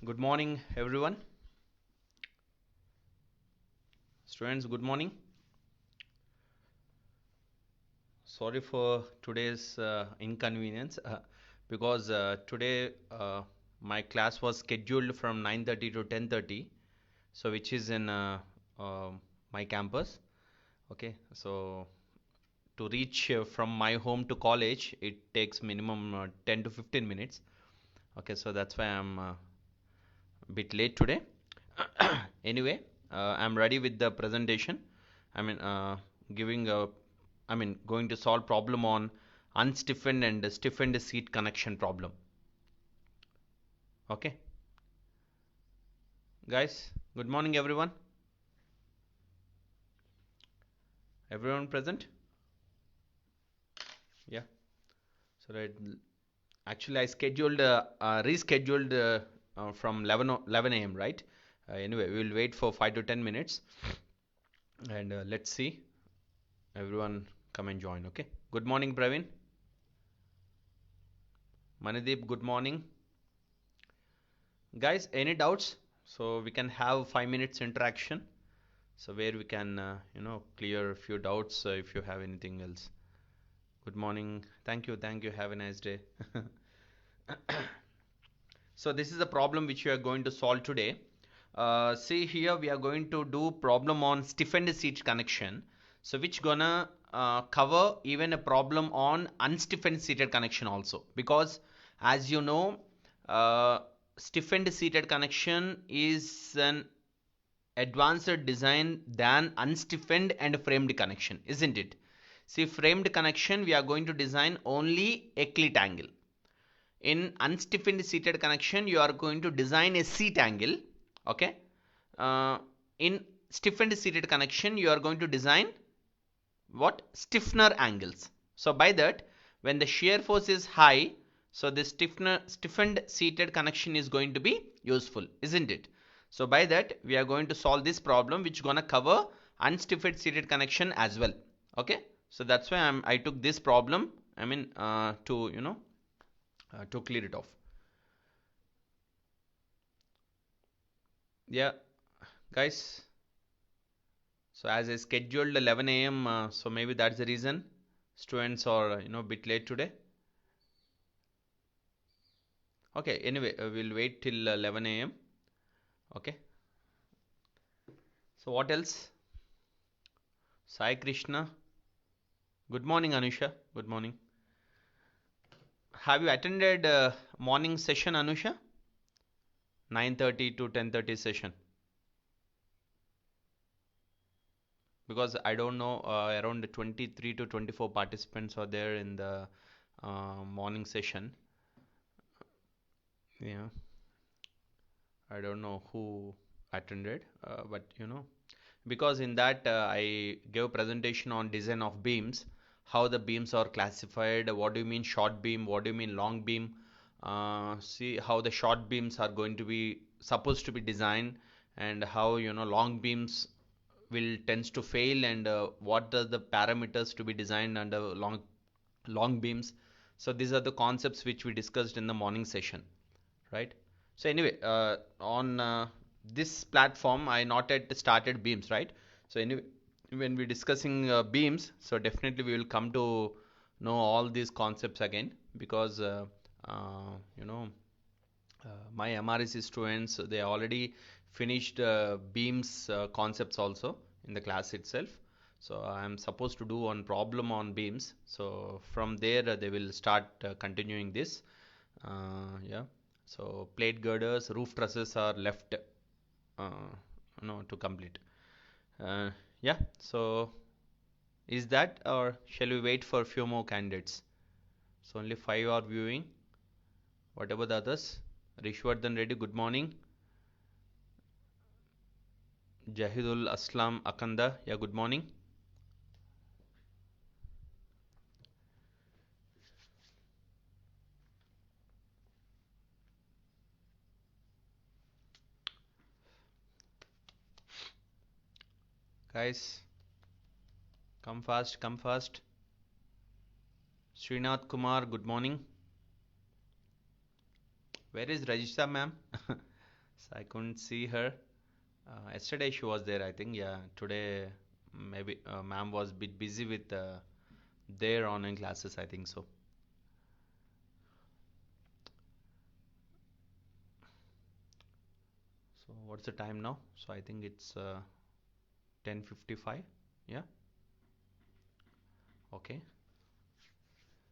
Good morning, everyone. Students, good morning. Sorry for today's inconvenience because today my class was scheduled from 9:30 to 10:30, so which is in my campus. Okay, so to reach from my home to college, it takes minimum 10 to 15 minutes. Okay, so that's why I'm a bit late today. Anyway, I'm ready with the presentation. I mean, giving a, going to solve problem on unstiffened and stiffened seat connection problem. Okay, guys. Good morning, everyone. Everyone present? Yeah. So right. Actually, I scheduled, rescheduled from 11 a.m. Right? Anyway, we will wait for 5 to 10 minutes, and let's see. Everyone come and join. Okay. Good morning, Praveen. Manideep. Good morning. Guys, any doubts? So we can have 5 minutes interaction. So where we can, clear a few doubts if you have anything else. Good morning. Thank you. Thank you. Have a nice day. So this is the problem which we are going to solve today. See here, we are going to do problem on stiffened seat connection. So which gonna cover even a problem on unstiffened seated connection also, because as you know, uh, stiffened seated connection is an advanced design than unstiffened and framed connection, isn't it? See, framed connection we are going to design only a clit angle. In unstiffened seated connection you are going to design a seat angle. Okay. In stiffened seated connection you are going to design what? Stiffener angles. So by that, when the shear force is high, so the stiffened seated connection is going to be useful, isn't it? So by that we are going to solve this problem which gonna cover unstiffened seated connection as well. Okay, so that's why I took this problem, to to clear it off. Yeah, guys. So as I scheduled 11 a.m., so maybe that's the reason students are a bit late today. Okay, anyway, we'll wait till 11 a.m. Okay. So what else? Sai Krishna. Good morning, Anusha. Good morning. Have you attended morning session, Anusha? 9:30 to 10:30 session. Because I don't know, around 23 to 24 participants are there in the morning session. Yeah, I don't know who attended, but because in that I gave presentation on design of beams, how the beams are classified, what do you mean short beam, what do you mean long beam, see how the short beams are going to be supposed to be designed, and how long beams will tends to fail, and what are the parameters to be designed under long beams. So these are the concepts which we discussed in the morning session, right? So anyway, on this platform, I not yet started beams, right? So anyway, when we're discussing beams, so definitely we will come to know all these concepts again, because uh, you know my MRSC students, they already finished beams concepts also in the class itself. So I am supposed to do one problem on beams. So from there they will start continuing this. Yeah. So plate girders, roof trusses are left, to complete. Uh, yeah. So is that, or shall we wait for a few more candidates? So only five are viewing. What about the others? Rishwardhan Reddy, good morning. Jahidul Aslam Akanda, yeah, good morning. Guys, come fast, come fast. Srinath Kumar, good morning. Where is Rajisha ma'am? So I couldn't see her. Yesterday she was there, I think. Yeah, today maybe ma'am was a bit busy with their online classes, I think so. So what's the time now? So I think it's 10:55. Yeah. Okay.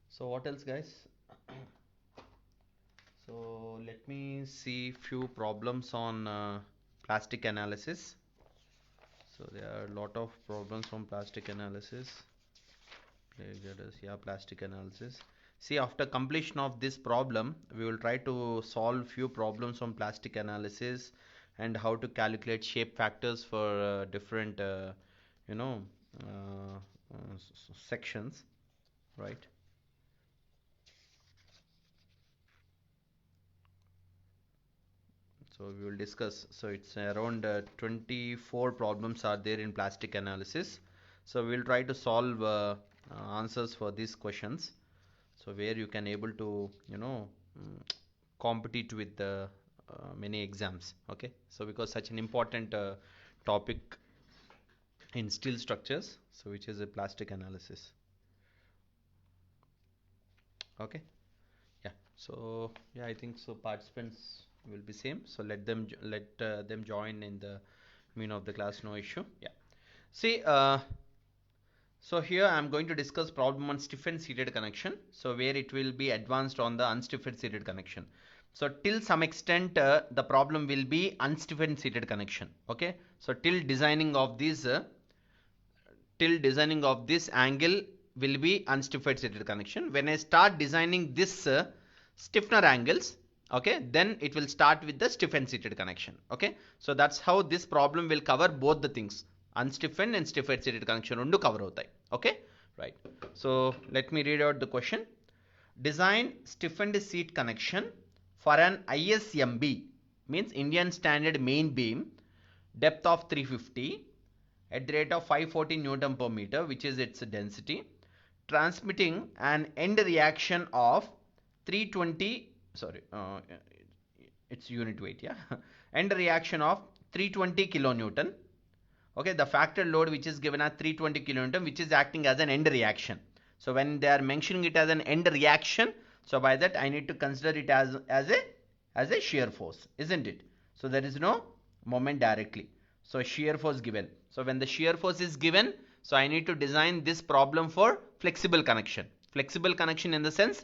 So what else, guys? So let me see few problems on plastic analysis. So there are a lot of problems from plastic analysis. Yeah, plastic analysis. See, after completion of this problem, we will try to solve few problems from plastic analysis and how to calculate shape factors for different, you know, sections, right? So we will discuss. So it's around 24 problems are there in plastic analysis. So we will try to solve answers for these questions. So where you can able to compete with the many exams. Okay. So because such an important topic in steel structures, so which is a plastic analysis. Okay. Yeah. So yeah, I think so. Participants will be same. So let them join in the mean of the class. No issue. Yeah. See, so here I am going to discuss problem on stiffened seated connection. So where it will be advanced on the unstiffened seated connection. So till some extent the problem will be unstiffened seated connection. Okay. So till designing of this angle will be unstiffened seated connection. When I start designing this stiffener angles, okay, then it will start with the stiffened seated connection. Okay. So that's how this problem will cover both the things, unstiffened and stiffened seated connection rendu cover అవుతాయి. Okay, right. So let me read out the question. Design stiffened seat connection for an ISMB, means Indian Standard Main Beam, depth of 350 at the rate of 540 Newton per meter, which is its density, transmitting an end reaction of 320, sorry, its unit weight, yeah, end reaction of 320 kilonewton. Okay, the factor load which is given as 320 kilonewton, which is acting as an end reaction. So when they are mentioning it as an end reaction, so by that I need to consider it as a shear force, isn't it? So there is no moment directly. So shear force given. So when the shear force is given, so I need to design this problem for flexible connection. Flexible connection in the sense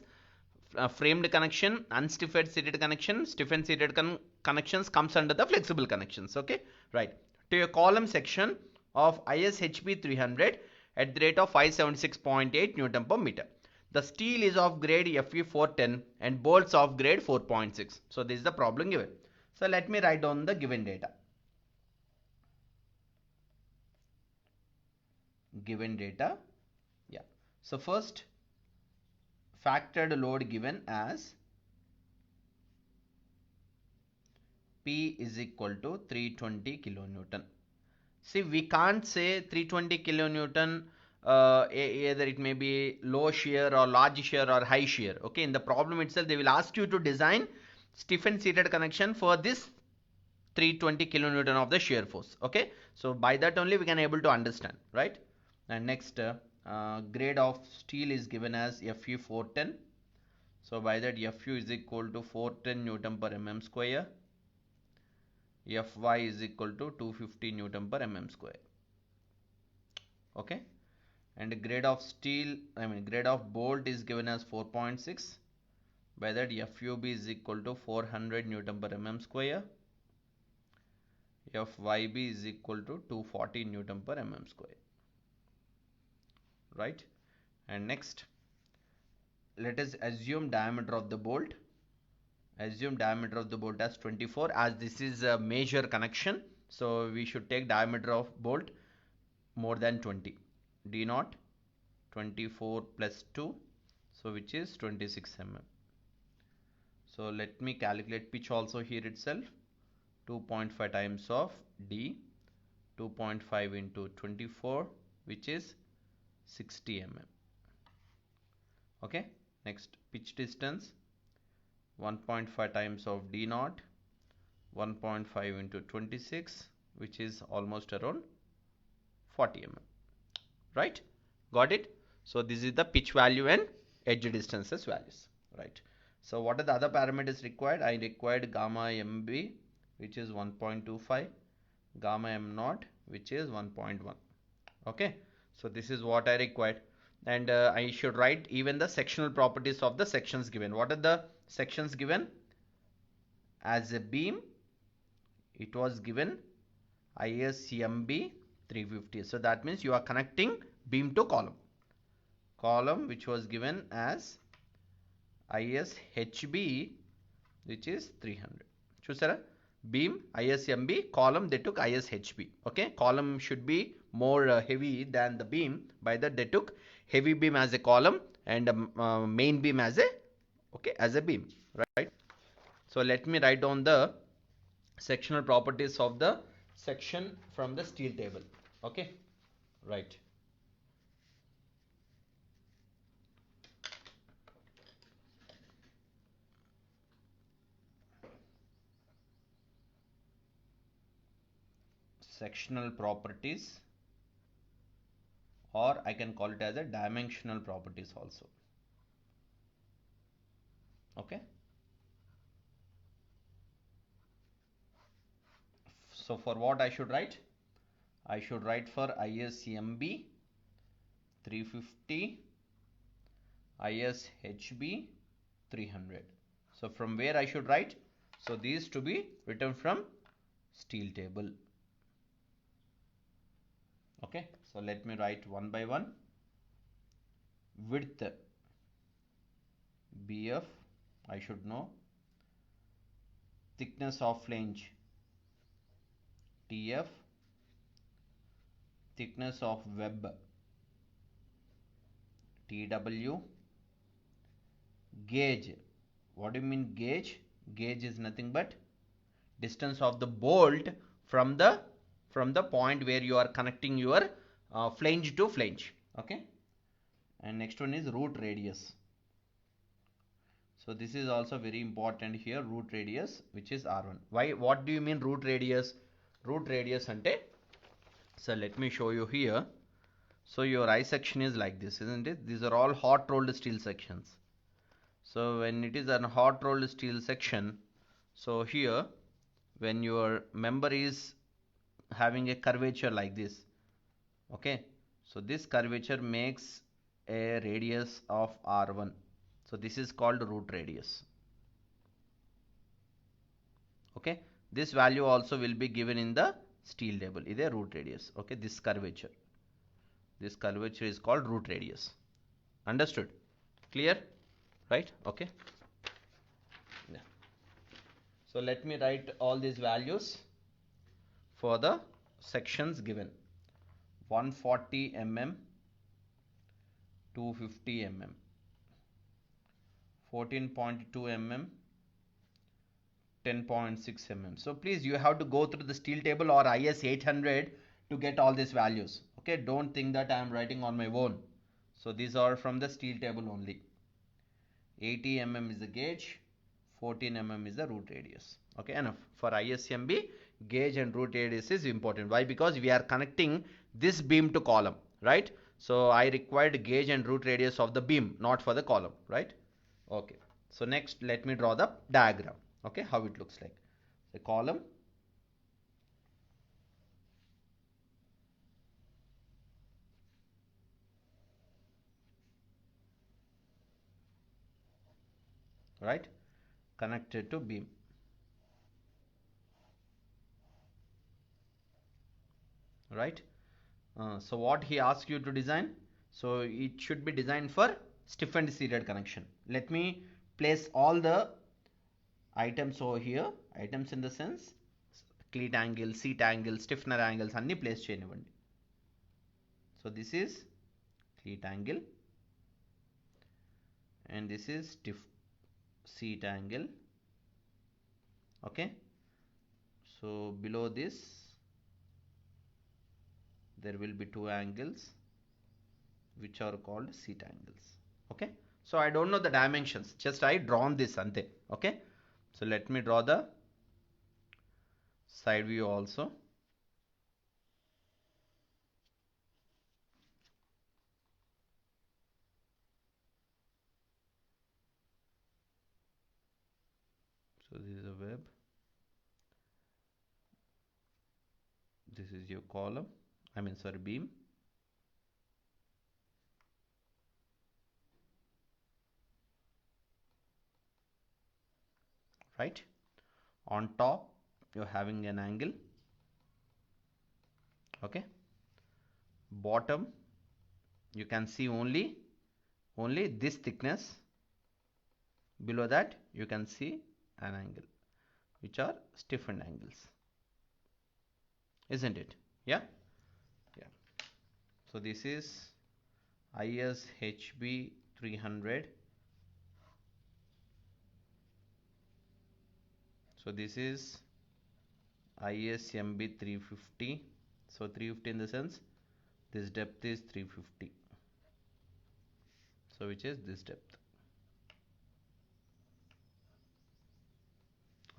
framed connection, unstiffened seated connection, stiffened seated connections comes under the flexible connections. Okay, right. To a column section of ISHB 300 at the rate of 576.8 Newton per meter. The steel is of grade Fe 410 and bolts of grade 4.6. So this is the problem given. So let me write down the given data. Given data. Yeah. So first, factored load given as P is equal to 320 kilonewton. See, we can't say 320 kilonewton, either it may be low shear or large shear or high shear. Okay, in the problem itself, they will ask you to design stiffened seated connection for this 320 kilonewton of the shear force. Okay, so by that only we can able to understand, right? And next, grade of steel is given as Fe 410. So by that Fu is equal to 410 Newton per mm square. Fy is equal to 250 Newton per mm square. Okay, and grade of steel, grade of bolt is given as 4.6. By that Fub is equal to 400 Newton per mm square. Fyb is equal to 240 Newton per mm square. Right, and next, let us assume diameter of the bolt. Assume diameter of the bolt as 24, as this is a major connection. So we should take diameter of bolt more than 20. D naught 24 plus 2, so which is 26 mm. So let me calculate pitch also here itself. 2.5 times of D, 2.5 into 24, which is 60 mm. Okay, next pitch distance 1.5 times of D naught, 1.5 into 26, which is almost around 40 mm. Right? Got it? So this is the pitch value and edge distances values. Right? So what are the other parameters required? I required gamma mb, which is 1.25, gamma m naught, which is 1.1. Okay, so this is what I required. And I should write even the sectional properties of the sections given. What are the sections given? As a beam, it was given ISMB 350. So that means you are connecting beam to column which was given as ISHB, which is 300. Chusara, beam ISMB, column they took ISHB. Okay, column should be more heavy than the beam. By that they took heavy beam as a column and main beam as a beam. Right? So let me write down the sectional properties of the section from the steel table. Okay, right. Sectional properties, or I can call it as a dimensional properties also. Okay, so for what I should write? I should write for ISMB 350, ISHB 300. So from where I should write? So these to be written from steel table. Okay, so let me write one by one. Width BF, I should know. Thickness of flange TF. Thickness of web TW. Gauge, what do you mean gauge? Gauge is nothing but distance of the bolt from the point where you are connecting your flange to flange. Okay, and next one is root radius. So this is also very important here, root radius, which is R1. Why? What do you mean root radius? Root radius ante, so let me show you here. So your I section is like this, isn't it? These are all hot rolled steel sections. So when it is a hot rolled steel section, so here when your member is having a curvature like this, okay, so this curvature makes a radius of R1. So this is called root radius. Okay, this value also will be given in the steel table. Is a root radius. Okay, this curvature is called root radius. Understood? Clear? Right? Okay. Yeah. So let me write all these values for the sections given. 140 mm, 250 mm, 14.2 mm, 10.6 mm. So please, you have to go through the steel table or IS 800 to get all these values. Okay, don't think that I am writing on my own. So these are from the steel table only. 80 mm is the gauge, 14 mm is the root radius. Okay, enough. For ISMB, gauge and root radius is important. Why? Because we are connecting this beam to column, right? So I required gauge and root radius of the beam, not for the column, right? Okay. So next, let me draw the diagram. Okay, how it looks like. The column, right, connected to beam, right? So what he asks you to design, so it should be designed for stiffened serial connection. Let me place all the items over here. Items in the sense cleat angle, seat angle, stiffener angles అన్ని place చేయనివ్వండి. So this is cleat angle and this is stiff seat angle. Okay, so below this there will be two angles which are called seat angles. Okay, so I don't know the dimensions, just I drawn this ante. Okay, so let me draw the side view also. So this is a web, this is your column, beam. Right, on top you're having an angle. Okay, bottom you can see only this thickness. Below that you can see an angle, which are stiffened angles, isn't it? Yeah. So this is ISHB 300. So this is ISMB 350. So 350 in the sense this depth is 350. So which is this depth.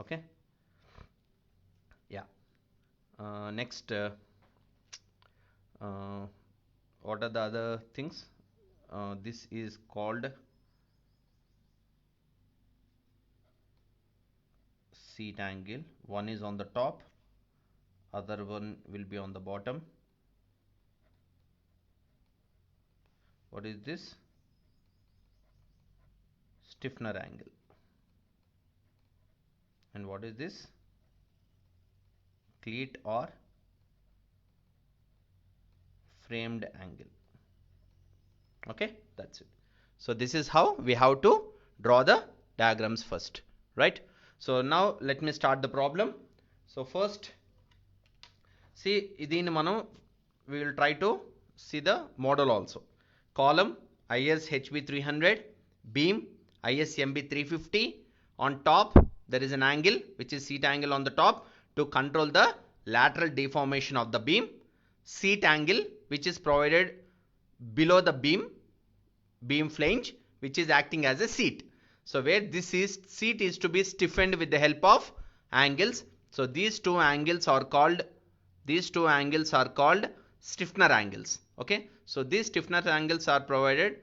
Okay. Yeah. Next, what are the other things? This is called seat angle. One is on the top, other one will be on the bottom. What is this? Stiffener angle. And what is this? Cleat or framed angle. Okay, that's it. So this is how we have to draw the diagrams first, right? So now let me start the problem. So first, see, we will try to see the model also. Column ISHB 300, beam ISMB 350. On top there is an angle which is seat angle on the top to control the lateral deformation of the beam. Seat angle which is provided below the beam flange, which is acting as a seat. So where this is seat is to be stiffened with the help of angles. So these two angles are called stiffener angles. Okay, so these stiffener angles are provided.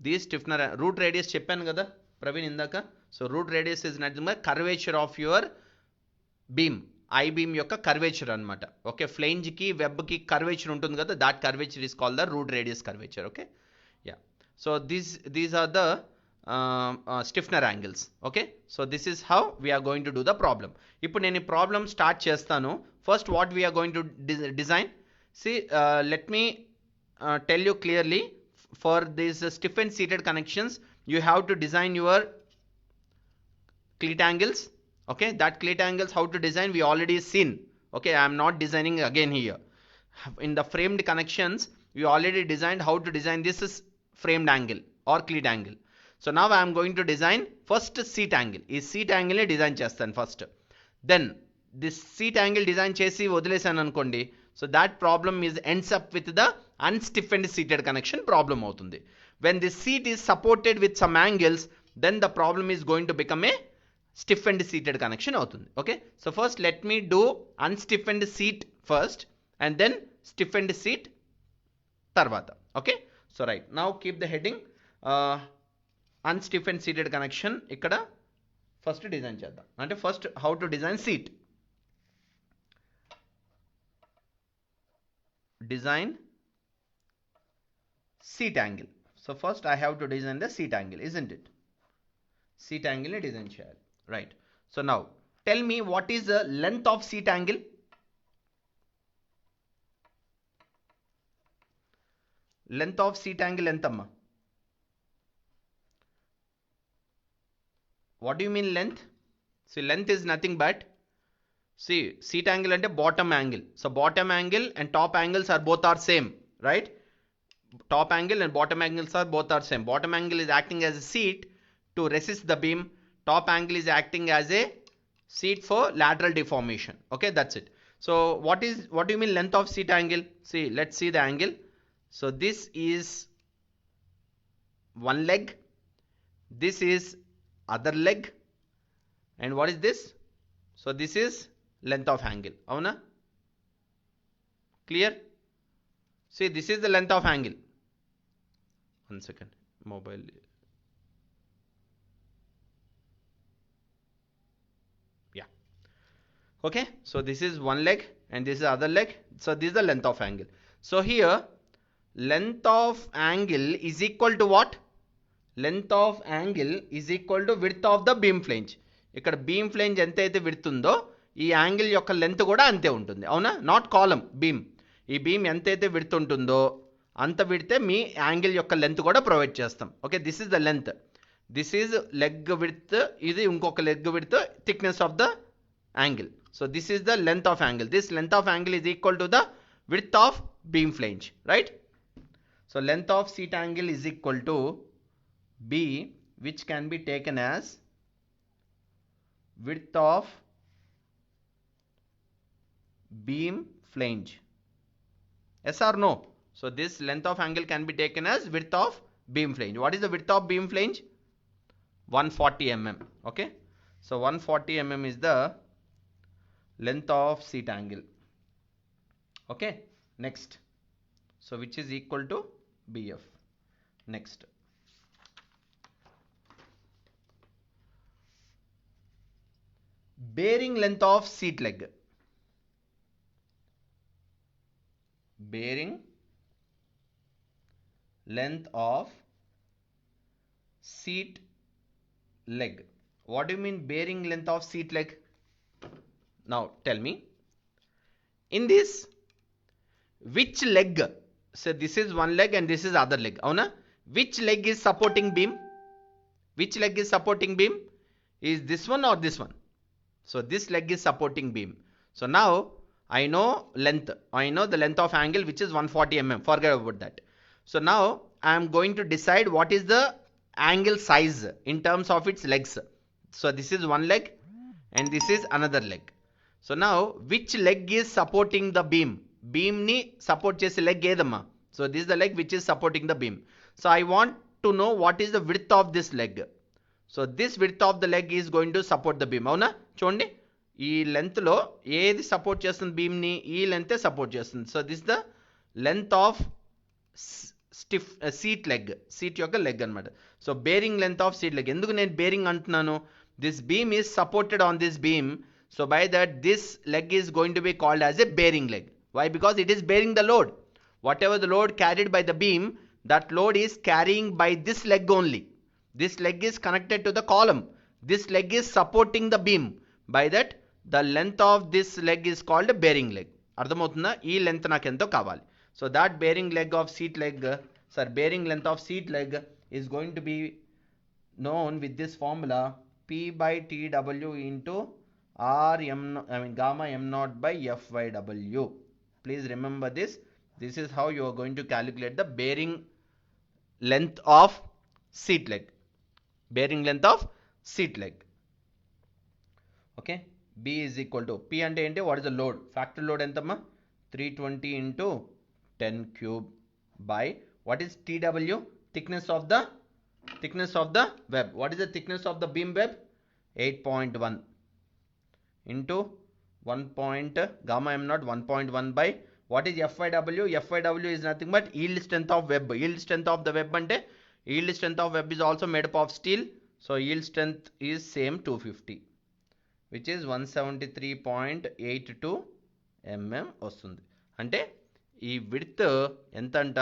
These stiffener root radius cheppanu kada Praveen indaka. So root radius is nothing but curvature of your beam. I beam yokka curvature anamata. Okay, flange ki web ki curvature untundi kada, that curvature is called the root radius curvature. Okay, yeah. So these are the stiffener angles. Okay, so this is how we are going to do the problem. Ippudu nenu problem start chestanu. First, what we are going to design. See, let me tell you clearly. For these stiffened seated connections, you have to design your cleat angles. Okay, that cleat angles how to design we already seen. Okay, I am not designing again here. In the framed connections we already designed how to design this is framed angle or cleat angle. So now I am going to design first seat angle. Is seat angle design chestan first. Then this seat angle design chesi వదిలేసాను అనుకోండి. So that problem is ends up with the unstiffened seated connection problem అవుతుంది. When this seat is supported with some angles, then the problem is going to become a stiffened seated connection అవుతుంది. Okay, so first let me do unstiffened seat first and then stiffened seat తర్వాత. Okay, so right now keep the heading unstiffened seated connection. ఇక్కడ first design చేద్దాం. అంటే first how to design seat. Design seat angle. So first I have to design the seat angle, isn't it? Seat angle ni design cheyali. Right. So now tell me what is the length of seat angle? Length of seat angle entamma? What do you mean length? See, length is nothing but, see, seat angle ante bottom angle. So bottom angle and top angles are both are same, right? Top angle and bottom angles are both are same. Bottom angle is acting as a seat to resist the beam. Top angle is acting as a seat for lateral deformation. Okay, that's it. So what do you mean length of seat angle? See, let's see the angle. So this is one leg, this is other leg, and what is this? So this is length of angle. Avuna? Clear? See, this is the length of angle. 1 second. Mobile. Yeah. Okay. So this is one leg and this is other leg. So this is the length of angle. So here, length of angle is equal to what? Length of angle is equal to width of the beam flange. ఇక్కడ beam flange ఎంత అయితే width ఉందో ఈ angle యొక్క length కూడా అంతే ఉంటుంది. అవునా? Not column, beam. ఈ బీమ్ ఎంతైతే విడ్త్ ఉంటుందో అంత విడితే మీ యాంగిల్ యొక్క లెంత్ కూడా ప్రొవైడ్ చేస్తాం. Okay, this is the length. This is leg width. ఇది ఇంకొక leg width, thickness of the angle. So this is the length of angle. This length of angle is equal to the width of beam flange, right? So length of seat angle is equal to B, which can be taken as width of beam flange. Yes or no? So this length of angle can be taken as width of beam flange. What is the width of beam flange? 140 mm. Okay, so 140 mm is the length of seat angle. Okay, next, so which is equal to BF. Next, bearing length of seat leg. Bearing length of seat leg. What do you mean bearing length of seat leg? Now tell me, in this, which leg? So this is one leg and this is other leg. Avuna? Which leg is supporting beam? Which leg is supporting beam? Is this one or this one? So this leg is supporting beam. So now I know length. I know the length of angle, which is 140 mm. Forget about that. So now I am going to decide what is the angle size in terms of its legs. So this is one leg and this is another leg. So now which leg is supporting the beam? Beam ni support chese leg edamma. So this is the leg which is supporting the beam. So I want to know what is the width of this leg. So this width of the leg is going to support the beam. అవునా? చూడండి, ఈ లెంత్లో ఏది support చేస్తుంది బీమ్ని? ఈ లెంతే support చేస్తుంది. So this the length of stiff seat leg, seat యొక్క leg అనమాట. So bearing length of seat leg. ఎందుకు నేను బేరింగ్ అంటున్నాను? This beam is supported on this beam. So by that this leg is going to be called as a bearing leg. Why? Because it is bearing the load. Whatever the load carried by the beam, that load is carrying by this leg only. This leg is connected to the column. This leg is supporting the beam. By that, the length of this leg is called a bearing leg. అర్థమవుతుందా? ఈ length నాకు ఎంతో కావాలి. So that bearing leg of seat leg, bearing length of seat leg is going to be known with this formula, P by TW into gamma m naught by F by W. Please remember this. This is how you are going to calculate the bearing length of seat leg. Bearing length of seat leg. Okay, B is equal to P ante ente, what is the load? Factor load entamma? 320 into 10 cube by what is TW? Thickness of the web. What is the thickness of the beam web? 8.1 into 1 gamma m naught 1.1 by what is FYW? FYW is nothing but yield strength of web. Yield strength of the web ante, yield strength of web is also made up of steel. So yield strength is same 250, which is 173.82 mm వస్తుంది. అంటే ఈ width ఎంత అంట?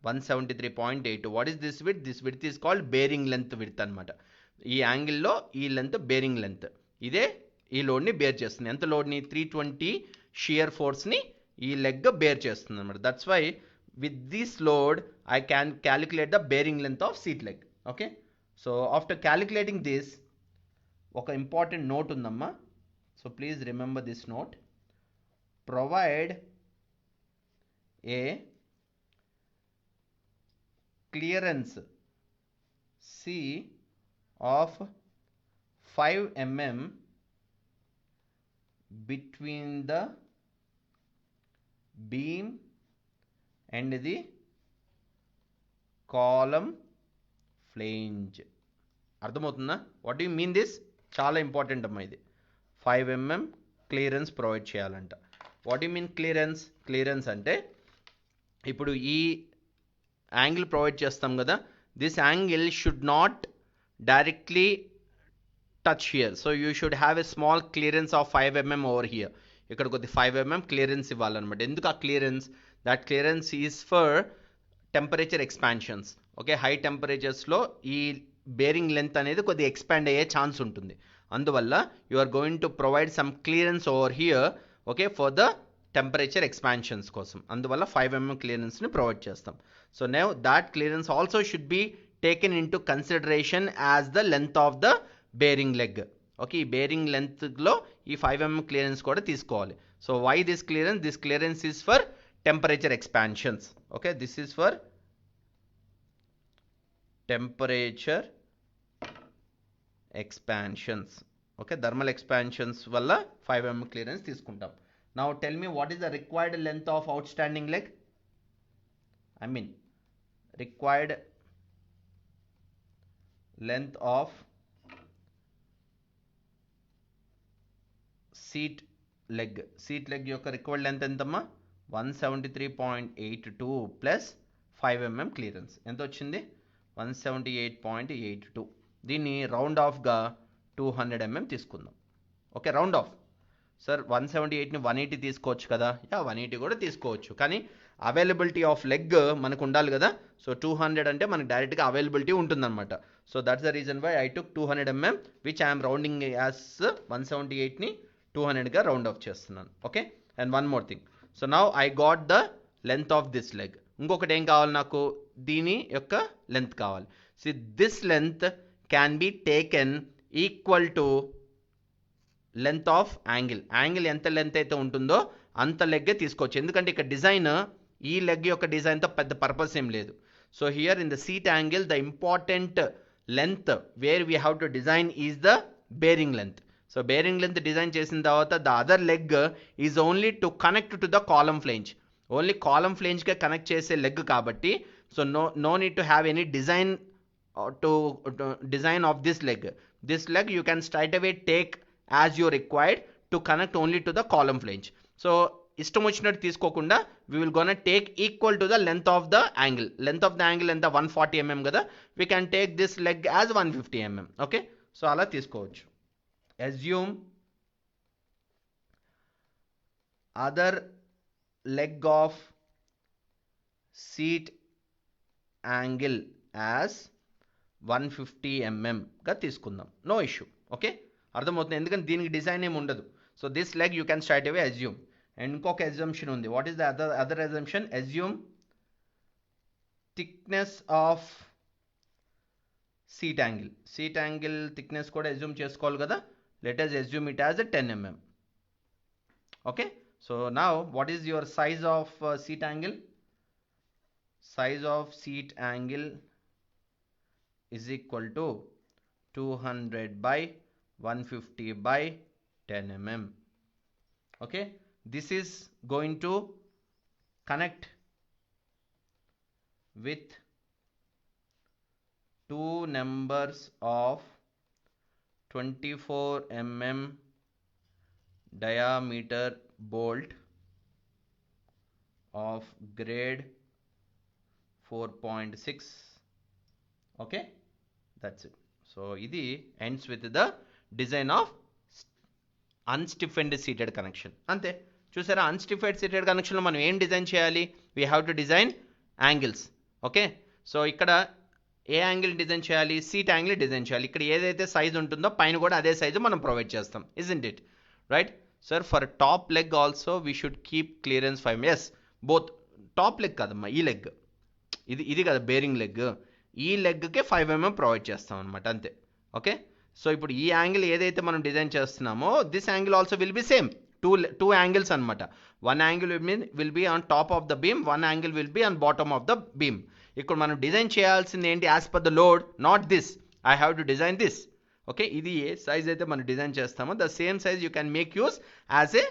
173.82. What is this width? This width is called bearing length width అనమాట. ఈ యాంగిల్లో ఈ length bearing length. ఇదే ఈ లోడ్ని బేర్ చేస్తుంది. ఎంత లోడ్ని? 320 షియర్ ఫోర్స్ని ఈ లెగ్ బేర్ చేస్తుంది అనమాట. That's why with this load I can calculate the bearing length of seat leg. Okay, so after calculating this, oka important note undamma. So please remember this note. Provide a clearance C of 5 mm between the beam and the column flange. అర్థమవుతుందా? What you mean this? చాలా important అమ్మా ఇది. 5 mm clearance provide చేయాలంట. What you mean clearance? Clearance అంటే ఇప్పుడు ఈ angle provide చేస్తాం కదా, this angle should not directly touch here. So you should have a small clearance of 5 mm over here. ఇక్కడ కొద్ది 5 mm క్లియరెన్స్ ఇవ్వాలన్నమాట. ఎందుకు ఆ clearance? That clearance is for temperature expansions. Okay, high టెంపరేచర్స్లో ఈ bearing length అనేది కొద్దిగా expand అయ్యే ఛాన్స్ ఉంటుంది. అందువల్ల you are going to provide some clearance over here, okay, for the temperature expansions కోసం. అందువల్ల 5 mm క్లియరెన్స్ని ప్రొవైడ్ చేస్తాం. So now that clearance also should be taken into consideration as the length of the bearing leg. Okay, ఈ bearing లెంత్లో ఈ 5 mm clearance కూడా తీసుకోవాలి. So why this clearance? This clearance is for temperature expansions. Okay, this is for temperature expansions. Okay, thermal expansions వల్ల 5 mm clearance తీసుకుంటాం. Now tell me, what is the required length of outstanding leg? I mean required length of seat leg. Seat leg యొక్క required length ఎంతమ్మా? 173.82 plus 5 mm clearance. ఎంత వచ్చింది? 178.82. దీన్ని round ఆఫ్గా 200 mm తీసుకుందాం. Okay, round of. Sir 178ని 180 తీసుకోవచ్చు కదా? 180 కూడా తీసుకోవచ్చు, కానీ అవైలబిలిటీ ఆఫ్ లెగ్ మనకు ఉండాలి కదా. సో 200 అంటే మనకు డైరెక్ట్గా అవైలబిలిటీ ఉంటుందన్నమాట. So that's the reason why I took 200 mm which I'm rounding as 178ని 200గా రౌండ్ ఆఫ్ చేస్తున్నాను. Okay, and one more thing. So now I got the length of this leg. ఇంకొకటి ఏం కావాలి నాకు? దీని యొక్క లెంత్ కావాలి. So this length can be taken equal to length of angle. Angle ఎంత లెంత్ అయితే ఉంటుందో అంత లెగ్గే తీసుకోవచ్చు. ఎందుకంటే ఇక్కడ డిజైన్, ఈ లెగ్ యొక్క డిజైన్తో పెద్ద పర్పస్ ఏం లేదు. So here in the seat angle the important length where we have to design is the bearing length. So bearing length design చేసిన తర్వాత the other leg is only to connect to the column flange. Only column ఫ్లేంజ్కే connect చేసే leg కాబట్టి so no need to have any design to design of this leg. This leg you can straight away take as you required to connect only to the column flange. So ఇష్టం వచ్చినట్టు తీసుకోకుండా we will gonna take equal to the length of the angle. Length of the angle ఎంత 140 mm కదా, we can take this leg as 150 mm. okay, so అలా తీసుకోవచ్చు. assume other leg of seat angle as 150 mm గా తీసుకుందాం. No issue. Okay, అర్థమవుతుంది, ఎందుకంటే దీనికి design ఏమి ఉండదు. So this leg you can straight away assume. And ఇంకొక అజంప్షన్ ఉంది. What is the other assumption? Assume thickness of seat angle. Seat angle thickness కూడా అజ్యూమ్ చేసుకోవాలి కదా. Let us assume it as a 10 mm. Okay, so now what is your size of seat angle? Size of seat angle is equal to 200 by 150 by 10 mm. okay, this is going to connect with two numbers of 24 mm diameter bolt of grade 4.6. okay, that's it. So ఇది ends with the design of unstiffened seated connection. అంతే, చూసారా? అన్స్టిఫైడ్ seated కనెక్షన్లో మనం ఏం design చేయాలి? We have to design angles. Okay, so ఇక్కడ ఏ angle design చేయాలి? Seat angle design చేయాలి. ఇక్కడ ఏదైతే సైజ్ ఉంటుందో పైన కూడా అదే సైజు మనం ప్రొవైడ్ చేస్తాం. Isn't it right? Sir for top leg also we should keep clearance 5 mm. Yes, both top leg కాదమ్మా, ఈ లెగ్, ఇది కదా బేరింగ్ లెగ్, ఈ లెగ్కే 5 mm ప్రొవైడ్ చేస్తాం అనమాట, అంతే. ఓకే, సో ఇప్పుడు ఈ యాంగిల్ ఏదైతే మనం డిజైన్ చేస్తున్నామో this angle also will be same. Two angles అనమాట. One angle will be on top of the beam, one angle will be on bottom of the beam. ఇక్కడ మనం డిజైన్ చేయాల్సింది ఏంటి? As per the load, not this. I have to design this. Okay, ఇది ఏ size అయితే మనం design చేస్తామో the same size you can make use as a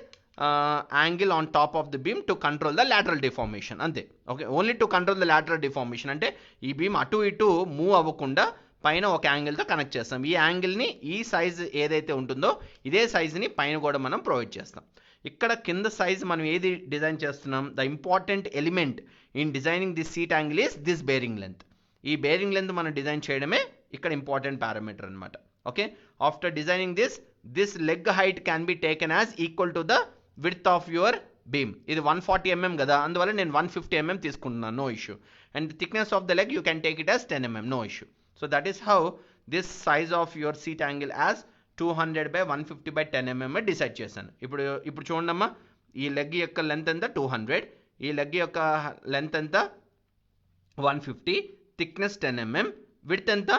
angle on top of the beam to control the lateral deformation, అంతే. Okay, only to control the lateral deformation అంటే ఈ beam అటు ఇటు మూవ్ అవ్వకుండా పైన ఒక యాంగిల్తో కనెక్ట్ చేస్తాం. ఈ యాంగిల్ని ఈ సైజ్ ఏదైతే ఉంటుందో ఇదే సైజుని పైన కూడా మనం ప్రొవైడ్ చేస్తాం. ఇక్కడ కింద సైజ్ మనం ఏది డిజైన్ చేస్తున్నాం, the important element in designing this seat angle is this bearing length. ఈ బేరింగ్ లెంత్ మనం డిజైన్ చేయడమే ఇక్కడ ఇంపార్టెంట్ పారామీటర్ అనమాట. Okay, after designing this leg height can be taken as equal to the width of your beam. ఇది 140 mm కదా, అందువల్ల నేను 150 mm తీసుకుంటున్నాను, no issue. And thickness of the leg you can take it as 10 mm, no issue. So that is how this size of your seat angle as 200/150/10 mm decide చేశాను. ఇప్పుడు చూడమ్మా, ఈ leg యొక్క length ఎంత 200, ఈ leg యొక్క length ఎంత 150, thickness 10 mm, width ఎంత,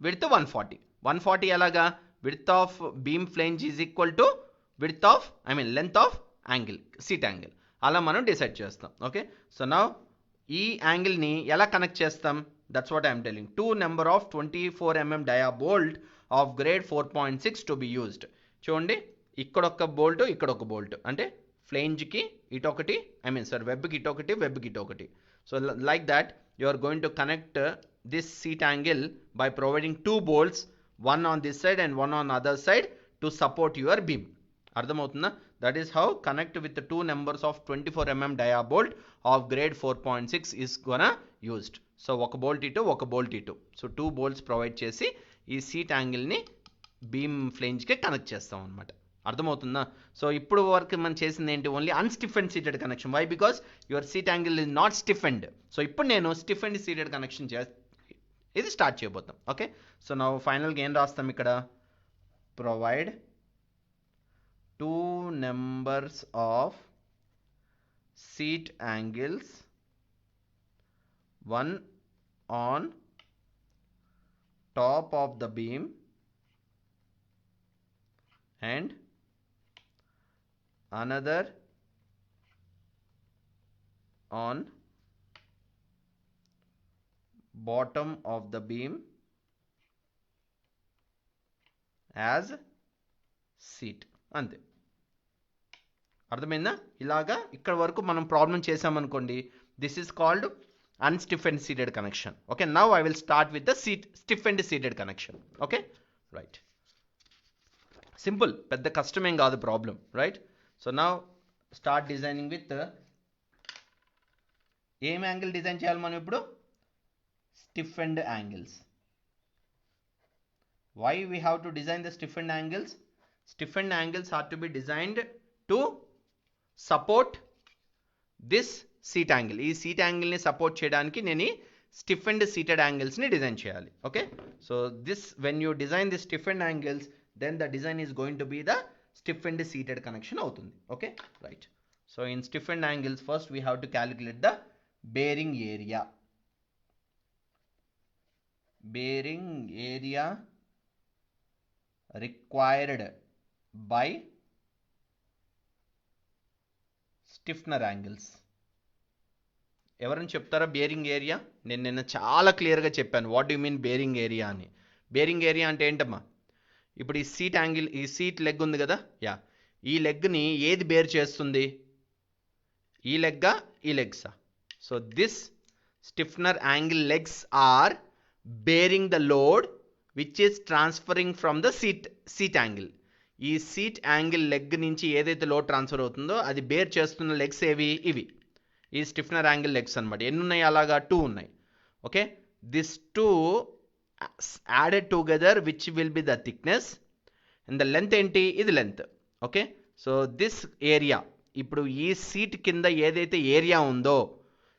విడ్త్ 140 ఎలాగా, width of beam flange is equal to width of length of angle, seat angle, అలా మనం డిసైడ్ చేస్తాం. ఓకే, సో నౌ ఈ యాంగిల్ని ఎలా కనెక్ట్ చేస్తాం, that's what I'm telling. 2 number of 24 mm dia bolt of grade 4.6 to be used. చూడండి, ఇక్కడ ఒక bolt, ఇక్కడ ఒక బోల్ట్, అంటే ఫ్లేంజ్కి ఇటొకటి, వెబ్కి ఇటొకటి, వెబ్కి ఇటొకటి. So like that you are going to connect this seat angle by providing 2 bolts, one on this side and one on other side to support your beam. అర్థమవుతుందా? That is how connect with 2 numbers of 24 mm dia bolt of grade 4.6 is gonna used. So ఒక bolt ఇటు, ఒక bolt ఇటు, so 2 bolts provide చేసి ఈ seat యాంగిల్ని beam ఫ్లేంజ్కి connect చేస్తాం అనమాట. అర్థమవుతుందా? సో ఇప్పుడు వరకు మనం చేసింది ఏంటి, only unstiffened seated connection. Why? Because your seat angle is not stiffened. So ఇప్పుడు నేను స్టిఫెండ్ సీటెడ్ కనెక్షన్ ఇది స్టార్ట్ చేయబోతాం. ఓకే, సో నా ఫైనల్గా ఏం రాస్తాం ఇక్కడ, provide 2 numbers of seat angles, one on top of the beam and another on bottom of the beam as seat. అంతే, అర్థమైందా? ఇలాగా ఇక్కడ వరకు మనం ప్రాబ్లం చేసామనుకోండి, this is called unstiffened seated connection. Okay, now I will start with the stiffened seated connection. Okay, right, simple, పెద్ద కష్టమేం కాదు problem, right? So now start designing with, ఏం యాంగిల్ డిజైన్ చేయాలి మనం ఇప్పుడు, stiffened angles. Why we have to design the stiffened angles? Stiffened angles are to be designed to support this seat angle. ఈ seat యాంగిల్ని support చేయడానికి నేను stiffened seated యాంగిల్స్ని design చేయాలి. Okay, so this when you design the stiffened angles, then the design is going to be the stiffened seated connection అవుతుంది. Okay, right. So in stiffened angles first we have to calculate the bearing area. Bearing area required by stiffener angles. ఎవరైనా చెప్తారా bearing area? నేను నిన్న చాలా క్లియర్గా చెప్పాను what you mean bearing area అని. Bearing area అంటే ఏంటమ్మా, ఇప్పుడు ఈ సీట్ యాంగిల్, ఈ సీట్ లెగ్ ఉంది కదా, యా, ఈ లెగ్ని ఏది బేర్ చేస్తుంది, ఈ లెగ్గా, ఈ లెగ్సా? So this stiffener angle legs are bearing the load which is transferring from the seat angle. ఈ సీట్ యాంగిల్ లెగ్ నుంచి ఏదైతే లోడ్ ట్రాన్స్ఫర్ అవుతుందో అది బేర్ చేస్తున్న లెగ్స్ ఏవి, ఇవి ఈ స్టిఫ్నర్ యాంగిల్ లెగ్స్ అనమాట. ఎన్ని ఉన్నాయి? అలాగా 2 ఉన్నాయి. Okay, this 2 added together which will be the thickness and the length ఏంటి, ఇది length. Okay, so this area, ఇప్పుడు ఈ సీట్ కింద ఏదైతే ఏరియా ఉందో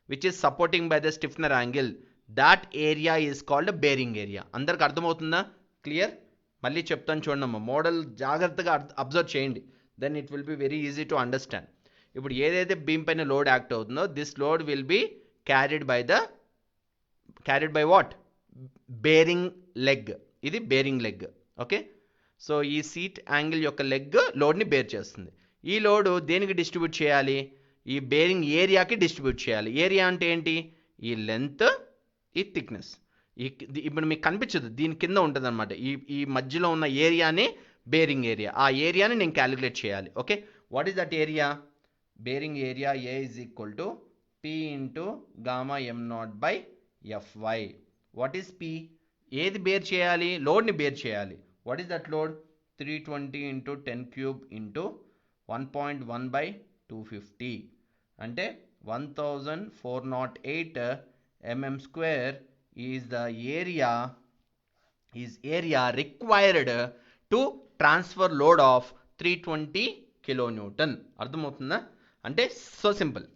which is supporting by the stiffener angle, that area is called bearing area. అందరికి అర్థమవుతుందా? Clear? మళ్ళీ చెప్తాను చూడమ్మా, మోడల్ జాగ్రత్తగా అబ్జర్వ్ చేయండి, then it will be very easy to understand. ఇప్పుడు ఏదైతే బీమ్ పైన లోడ్ యాక్ట్ అవుతుందో, this load will be carried by what, bearing leg. ఇది బేరింగ్ లెగ్. ఓకే, సో ఈ సీట్ యాంగిల్ యొక్క లెగ్ లోడ్ని బేర్ చేస్తుంది. ఈ లోడ్ దేనికి డిస్ట్రిబ్యూట్ చేయాలి, ఈ బేరింగ్ ఏరియాకి డిస్ట్రిబ్యూట్ చేయాలి. ఏరియా అంటే ఏంటి, ఈ లెంత్, ఈ థిక్నెస్. ఇప్పుడు మీకు కనిపించదు, దీని కింద ఉంటుంది అనమాట. ఈ మధ్యలో ఉన్న ఏరియాని బేరింగ్ ఏరియా, ఆ ఏరియాని నేను క్యాలిక్యులేట్ చేయాలి. Okay, what is that area? Bearing area A is equal to P into gamma m0 by Fy. What is P? ఏది బేర్ చేయాలి? లోడ్ని బేర్ చేయాలి. What is that load? 320 into 10 cube into 1.1 by 250 అంటే 1408 mm square is the area required to transfer load of 320 kilonewton. అర్థమవుతుందా? అంటే so simple.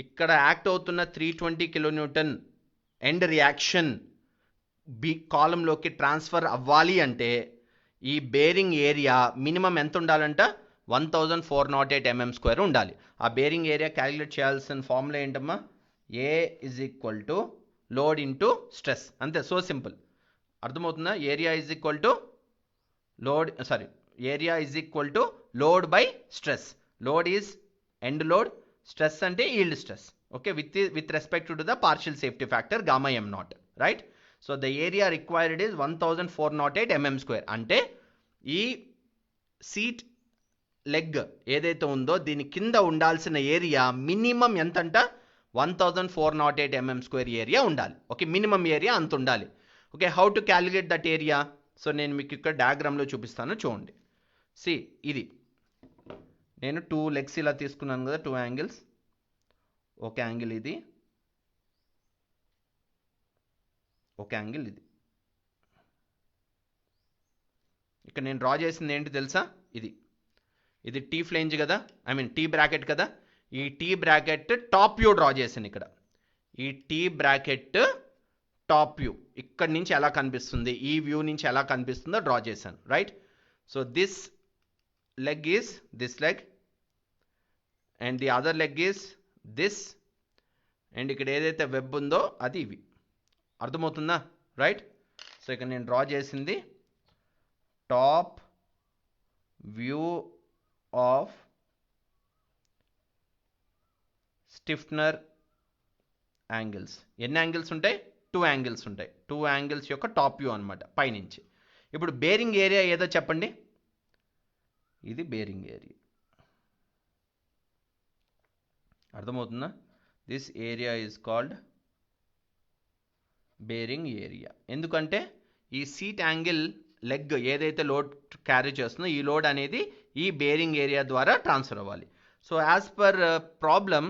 ఇక్కడ act అవుతున్న 320 kilonewton end reaction B కాలంలోకి transfer అవ్వాలి అంటే ఈ బేరింగ్ ఏరియా మినిమం ఎంత ఉండాలంట? 1408 mm స్క్వేర్ ఉండాలి. ఆ బేరింగ్ ఏరియా క్యాలిక్యులేట్ చేయాల్సిన ఫార్ములా ఏంటమ్మా? A is equal to load into stress. అంతే, సో సింపుల్. అర్థమవుతుందా? Area is equal to area is equal to load by stress. Load is end load, stress అంటే yield stress. Okay, with respect to the partial safety factor gamma m naught, right? So the area required is 1408 mm square. అంటే ఈ seat leg ఏదైతే ఉందో దీని కింద ఉండాల్సిన area minimum ఎంతంట? 1408 mm square area ఉండాలి. ఓకే, మినిమం ఏరియా అంత ఉండాలి. Okay, how to calculate that area? So నేను మీకు ఇక్కడ డయాగ్రామ్లో చూపిస్తాను, చూడండి. సి, ఇది నేను 2 లెగ్స్ ఇలా తీసుకున్నాను కదా, 2 యాంగిల్స్. ఒక యాంగిల్ ఇది, ఒక యాంగిల్ ఇది. ఇక్కడ నేను డ్రా చేసింది ఏంటి తెలుసా? ఇది టీ ఫ్లేంజ్ కదా, ఐ మీన్ టీ బ్రాకెట్ కదా. ఈ T bracket top view draw చేశాను ఇక్కడ. ఈ టీ బ్రాకెట్ టాప్ వ్యూ ఇక్కడ నుంచి ఎలా కనిపిస్తుంది, ఈ వ్యూ నుంచి ఎలా కనిపిస్తుందో డ్రా చేశాను, right? So this leg is this leg and the other leg is this, and ఇక్కడ ఏదైతే వెబ్ ఉందో అది ఇవి. అర్థమవుతుందా? రైట్? సో ఇక్కడ నేను డ్రా చేసింది టాప్ వ్యూ ఆఫ్ స్టిఫ్నర్ యాంగిల్స్. ఎన్ని యాంగిల్స్ ఉంటాయి? 2 యాంగిల్స్ ఉంటాయి. 2 యాంగిల్స్ యొక్క టాప్ వ్యూ అనమాట, పైనుంచి. ఇప్పుడు బేరింగ్ ఏరియా ఏదో చెప్పండి. ఇది బేరింగ్ ఏరియా. అర్థమవుతుందా? This area is called bearing area. ఎందుకంటే ఈ సీట్ యాంగిల్ లెగ్ ఏదైతే లోడ్ క్యారీ చేస్తుందో ఈ లోడ్ అనేది ఈ బేరింగ్ ఏరియా ద్వారా ట్రాన్స్ఫర్ అవ్వాలి. So as per problem,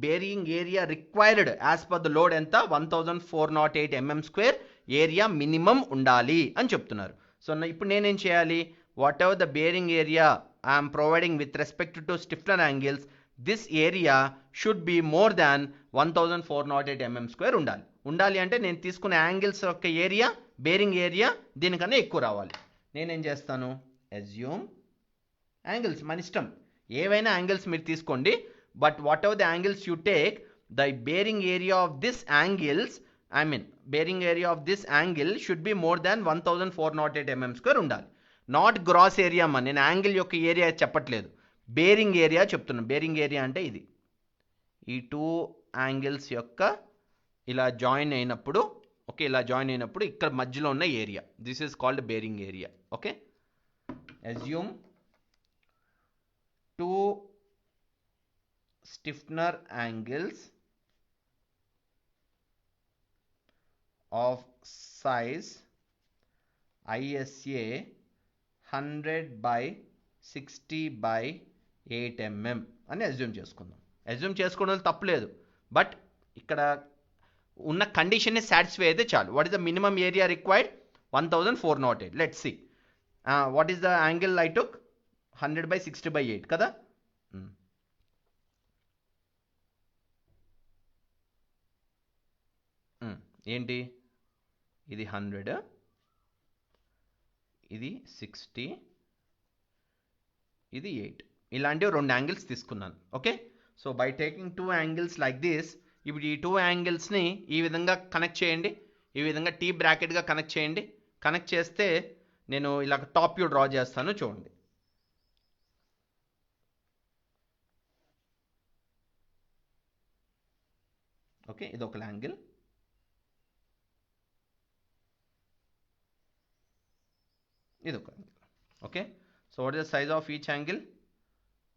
bearing area required as per the load ఎంత? 1408 mm స్క్వేర్ ఏరియా మినిమం ఉండాలి అని చెప్తున్నారు. సో ఇప్పుడు నేనేం చేయాలి? Whatever the bearing area I'm providing with respect to stiffener angles, this area should be more than 1408 mm square ఉండాలి అంటే నేను తీసుకునే యాంగిల్స్ యొక్క ఏరియా, బేరింగ్ ఏరియా దీనికన్నా ఎక్కువ రావాలి. నేనేం చేస్తాను? అజ్యూమ్ యాంగిల్స్, మన ఇష్టం, ఏవైనా యాంగిల్స్ మీరు తీసుకోండి. But what ever the angles you take, the bearing area of this angles, bearing area of this angle should be more than 1408 mm square ఉండాలి. నాట్ గ్రాస్ ఏరియా అమ్మా, నేను యాంగిల్ యొక్క area చెప్పట్లేదు, బేరింగ్ ఏరియా చెప్తున్నాను. Bearing area అంటే ఇది, ఈ 2 angles యొక్క ఇలా జాయిన్ అయినప్పుడు, ఓకే, ఇలా జాయిన్ అయినప్పుడు ఇక్కడ మధ్యలో ఉన్న area, this is called bearing area. Okay, assume 2 stiffener angles of size ISA 100/60/8 mm అని అజ్యూమ్ చేసుకుందాం. అజ్యూమ్ చేసుకోవడం తప్పలేదు, బట్ ఇక్కడ ఉన్న కండిషన్ని సాటిస్ఫై అయితే చాలు. What is the minimum area required? 1408. Let's see what is the angle I took? 100/60/8 కదా. ఏంటి? ఇది 100, ఇది 60, ఇది 8. ఇలాంటివి 2 యాంగిల్స్ తీసుకున్నాను. Okay, so by taking 2 angles like this, ఇప్పుడు ఈ 2 యాంగిల్స్ని ఈ విధంగా కనెక్ట్ చేయండి, ఈ విధంగా టీ బ్రాకెట్గా కనెక్ట్ చేయండి. కనెక్ట్ చేస్తే నేను ఇలా టాప్ వ్యూ డ్రా చేస్తాను, చూడండి. ఓకే, ఇది ఒక యాంగిల్, ఇది ఒక angle. Okay, so what is the size of each angle?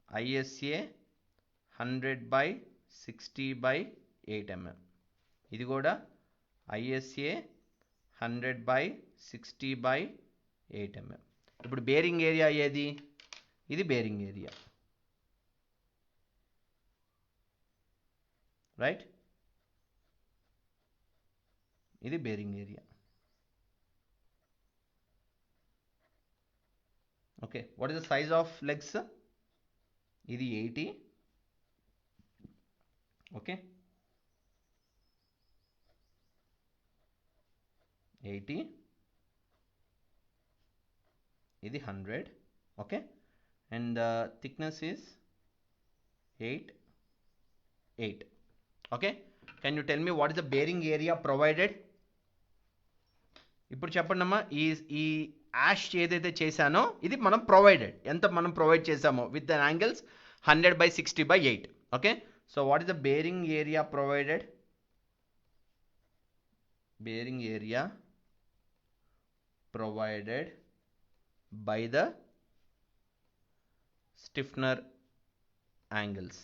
ISA 100/60/8 mm. ఇది కూడా ISA 100/60/8 mm. ఇప్పుడు బేరింగ్ ఏరియా ఏది? ఇది బేరింగ్ ఏరియా, రైట్? ఇది bearing area. Okay, what is the size of legs? ఇది 80. ఓకే, 80, ఇది 100. Okay, and the thickness is 8. Okay, can you tell me what is the bearing area provided? ఇప్పుడు చెప్పండి అమ్మా, ఈ ash ఏదైతే చేశానో ఇది మనం ప్రొవైడెడ్, ఎంత మనం ప్రొవైడ్ చేసామో with the angles 100/60/8. Okay, so what is the bearing area provided? Bearing area provided by the stiffener angles.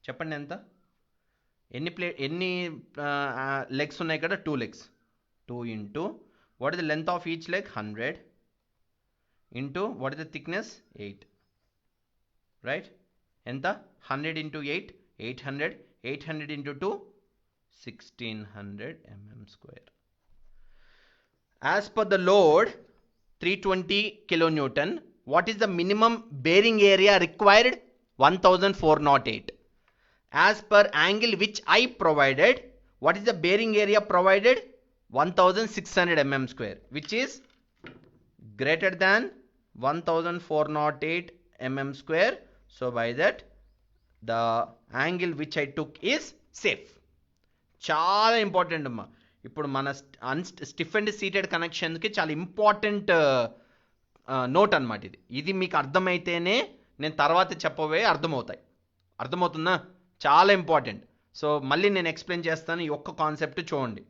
చెప్పండి ఎంత? ఎన్ని లెగ్స్ ఉన్నాయి ఇక్కడ? 2 legs. 2 into what is the length of each leg? 100 into what is the thickness? 8, right? ఎంత? 100 into 8, 800. 800 into 2, 1600 mm square. As per the load 320 kilonewton, what is the minimum bearing area required? 1408. As per angle which I provided, what is the bearing area provided? 1600 mm square, which is greater than 1408 mm square. So by that the angle which I took is safe. చాలా important అమ్మా. ఇప్పుడు మన stiff and seated కనెక్షన్కి చాలా important note అనమాట ఇది. ఇది మీకు అర్థమైతేనే నేను తర్వాత చెప్పబోయే అర్థమవుతాయి. అర్థమవుతుందా? చాలా ఇంపార్టెంట్. సో మళ్ళీ నేను ఎక్స్ప్లెయిన్ చేస్తాను. ఈ ఒక్క కాన్సెప్ట్ చూడండి.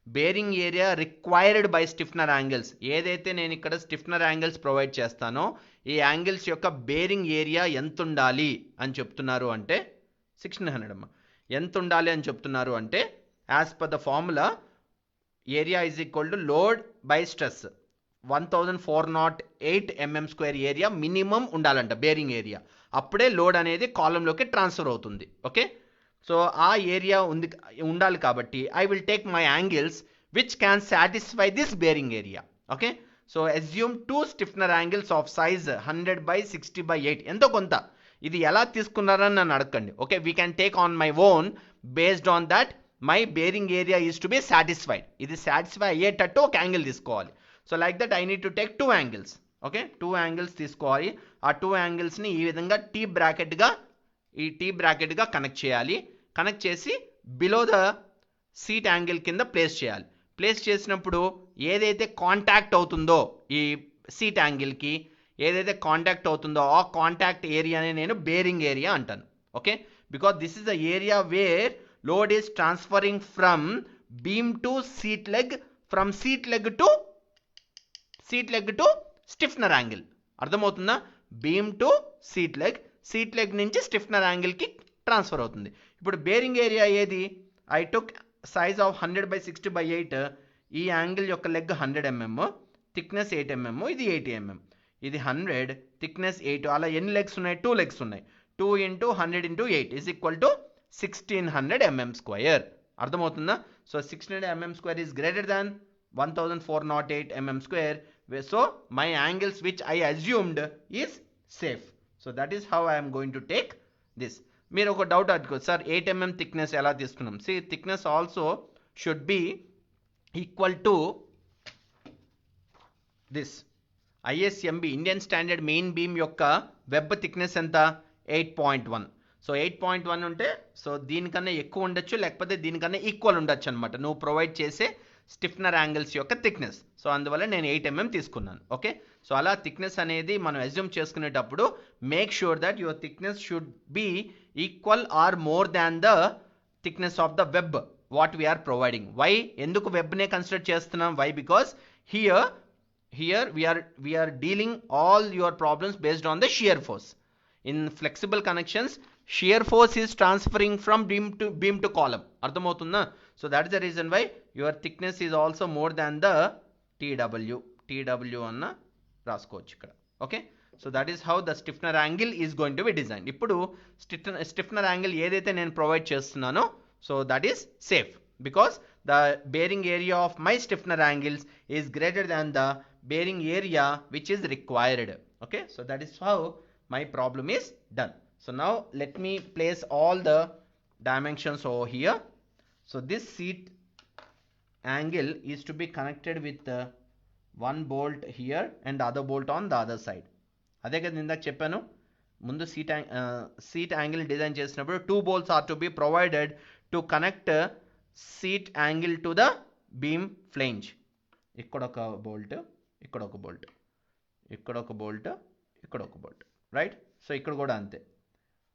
Bearing area required by stiffener angles. ఏదైతే నేను ఇక్కడ స్టిఫ్నర్ యాంగిల్స్ ప్రొవైడ్ చేస్తానో ఈ యాంగిల్స్ యొక్క బేరింగ్ ఏరియా ఎంత ఉండాలి అని చెప్తున్నారు అంటే 1600 అమ్మా. ఎంత ఉండాలి అని చెప్తున్నారు అంటే as per the formula area is equal to load by stress. 1408 mm square area minimum ఉండాలంట బేరింగ్ ఏరియా. అప్పుడే లోడ్ అనేది కాలంలోకి ట్రాన్స్ఫర్ అవుతుంది. ఓకే, సో ఆ ఏరియా ఉండాలి కాబట్టి I will take my angles which can satisfy this bearing area. Okay, so assume 2 stiffener angles of size 100/60/8. ఎంతో కొంత. ఇది ఎలా తీసుకున్నారని నన్ను అడగండి. Okay, we can take on my own based on that my bearing area is to be satisfied. ఇది satisfy అయ్యేటట్టు ఒక యాంగిల్ తీసుకోవాలి. So like that I need to take 2 angles. Okay, 2 angles తీసుకోవాలి. ఆ 2 యాంగిల్స్ని ఈ విధంగా టీ బ్రాకెట్గా కనెక్ట్ చేయాలి. Connect చేసి బిలో ద సీట్ యాంగిల్ కింద ప్లేస్ చేయాలి. ప్లేస్ చేసినప్పుడు ఏదైతే కాంటాక్ట్ అవుతుందో ఈ సీట్ యాంగిల్కి ఏదైతే కాంటాక్ట్ అవుతుందో ఆ కాంటాక్ట్ ఏరియానే నేను బేరింగ్ ఏరియా అంటాను. Okay, because this is the area where load is transferring from beam to seat leg, from seat leg to stiffener angle. అర్థమవుతుందా? బీమ్ టు సీట్ లెగ్ నుంచి స్టిఫ్నర్ యాంగిల్కి transfer అవుతుంది. ఇప్పుడు బేరింగ్ ఏరియా ఏది? I took size of 100/60/8. ఈ angle యొక్క leg 100 mm, thickness 8 mm, ఇది 80 mm. ఇది 100, థిక్నెస్ 8. అలా ఎన్ని లెగ్స్ ఉన్నాయి? 2 లెగ్స్ ఉన్నాయి. 2 into 100 into 8 is equal to 1600 mm square. అర్థమవుతుందా? So 1600 mm square is greater than 1408 mm square. So my angles which I assumed is safe. So that is how I am going to take this. మీరు ఒక doubt అడుగుకోవచ్చు, sir 8 mm thickness ఎలా తీసుకున్నాం? See thickness also should be equal to this. ISMB Indian standard main beam యొక్క web thickness ఎంత? 8.1. So 8.1 ఉంటే so దీనికన్నా ఎక్కువ ఉండొచ్చు, లేకపోతే దీనికన్నా ఈక్వల్ ఉండొచ్చు అనమాట నువ్వు ప్రొవైడ్ చేసే స్టిఫ్నర్ యాంగిల్స్ యొక్క థిక్నెస్. సో అందువల్ల నేను 8 mm తీసుకున్నాను. ఓకే, సో అలా థిక్నెస్ అనేది మనం అజ్యూమ్ చేసుకునేటప్పుడు make sure that your thickness should be equal or more than the thickness of the web what we are providing. Why? ఎందుకు వెబ్నే కన్సిడర్ చేస్తున్నాం? Why? Because here we are dealing all your problems based on the shear force. In flexible connections shear force is transferring from beam to column. అర్థమవుతుందా? So that is the reason why your thickness is also more than the TW అన్న రాసుకోవచ్చు ఇక్కడ. Okay, so that is how the stiffener angle is going to be design. ఇప్పుడు stiffener angle ఏదైతే నేను provide చేస్తున్నానో so that is safe because the bearing area of my stiffener angles is greater than the bearing area which is required. Okay, so that is how my problem is done. So now let me place all the dimensions over here. So this seat angle is to be connected with one bolt here and the other bolt on the other side. అదే కదా ఇందాక చెప్పాను, ముందు seat angle design చేసినప్పుడు 2 bolts are to be provided to connect seat angle to the beam flange. ఇక్కడ ఒక bolt, ఇక్కడ ఒక బోల్ట్, ఇక్కడ ఒక బోల్ట్, ఇక్కడ ఒక బోల్ట్, రైట్. సో ఇక్కడ కూడా అంతే,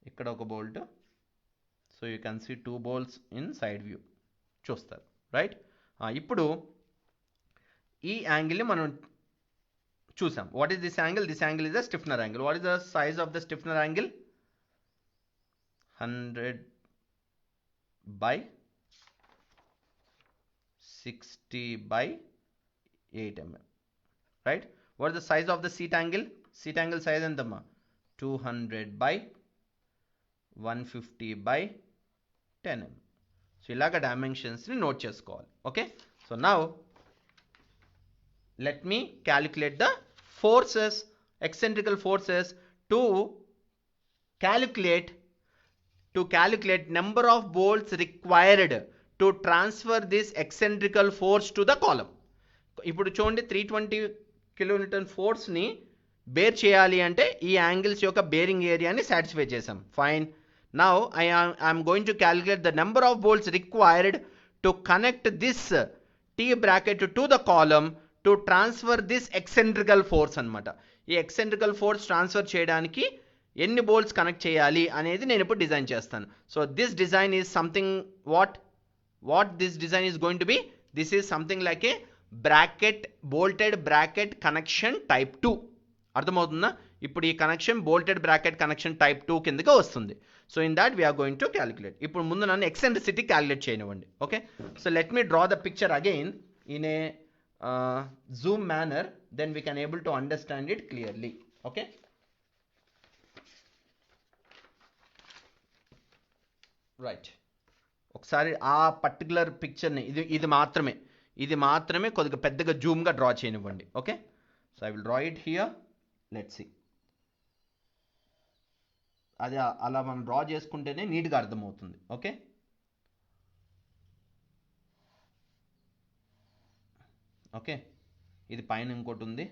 ఇక్కడ ఒక bolt. So you can see 2 bolts in side view చూస్తారు, రైట్. ఇప్పుడు ఈ యాంగిల్ని మనం చూసాం. What is this angle? This angle is the stiffener angle. What is the size of the stiffener angle? 100/60/8 mm. Right? What is the size of the seat angle? Seat angle size entama 200/150/10 mm. So ilaga dimensions ni note chesukovali. Okay, so now let me calculate the forces, eccentrical forces to calculate number of bolts required to transfer this eccentrical force to the column. ఇప్పుడు చూడండి 320 kilonewton ఫోర్స్ని bear చేయాలి అంటే ఈ angles యొక్క bearing ఏరియాని satisfy చేసాం. Fine. Now I'm going to calculate the number of bolts required to connect this T bracket to the column to transfer this eccentrical force అనమాట. ఈ ఎక్సెంట్రికల్ ఫోర్స్ ట్రాన్స్ఫర్ చేయడానికి ఎన్ని బోల్ట్స్ కనెక్ట్ చేయాలి అనేది నేను ఇప్పుడు డిజైన్ చేస్తాను. So this design is something what this design is going to be, this is something like a bracket, bolted bracket connection type 2. అర్థమవుతుందా? ఇప్పుడు ఈ connection bolted bracket connection type 2 కిందకి వస్తుంది. So in that we are going to calculate. ఇప్పుడు ముందు నన్ను eccentricity calculate చేయనివ్వండి. Okay, so let me draw the picture again in a zoom manner, then we can able to understand it clearly. Okay, right. ఒకసారి ఆ particular పిక్చర్ని ఇది మాత్రమే కొద్దిగా పెద్దగా జూమ్గా డ్రా చేయనివ్వండి. Okay, so I will draw it here. Let's see. అది అలా మనం డ్రా చేసుకుంటేనే నీట్గా అర్థమవుతుంది. ఓకే, ఓకే, ఇది పైన ఇంకోటి ఉంది.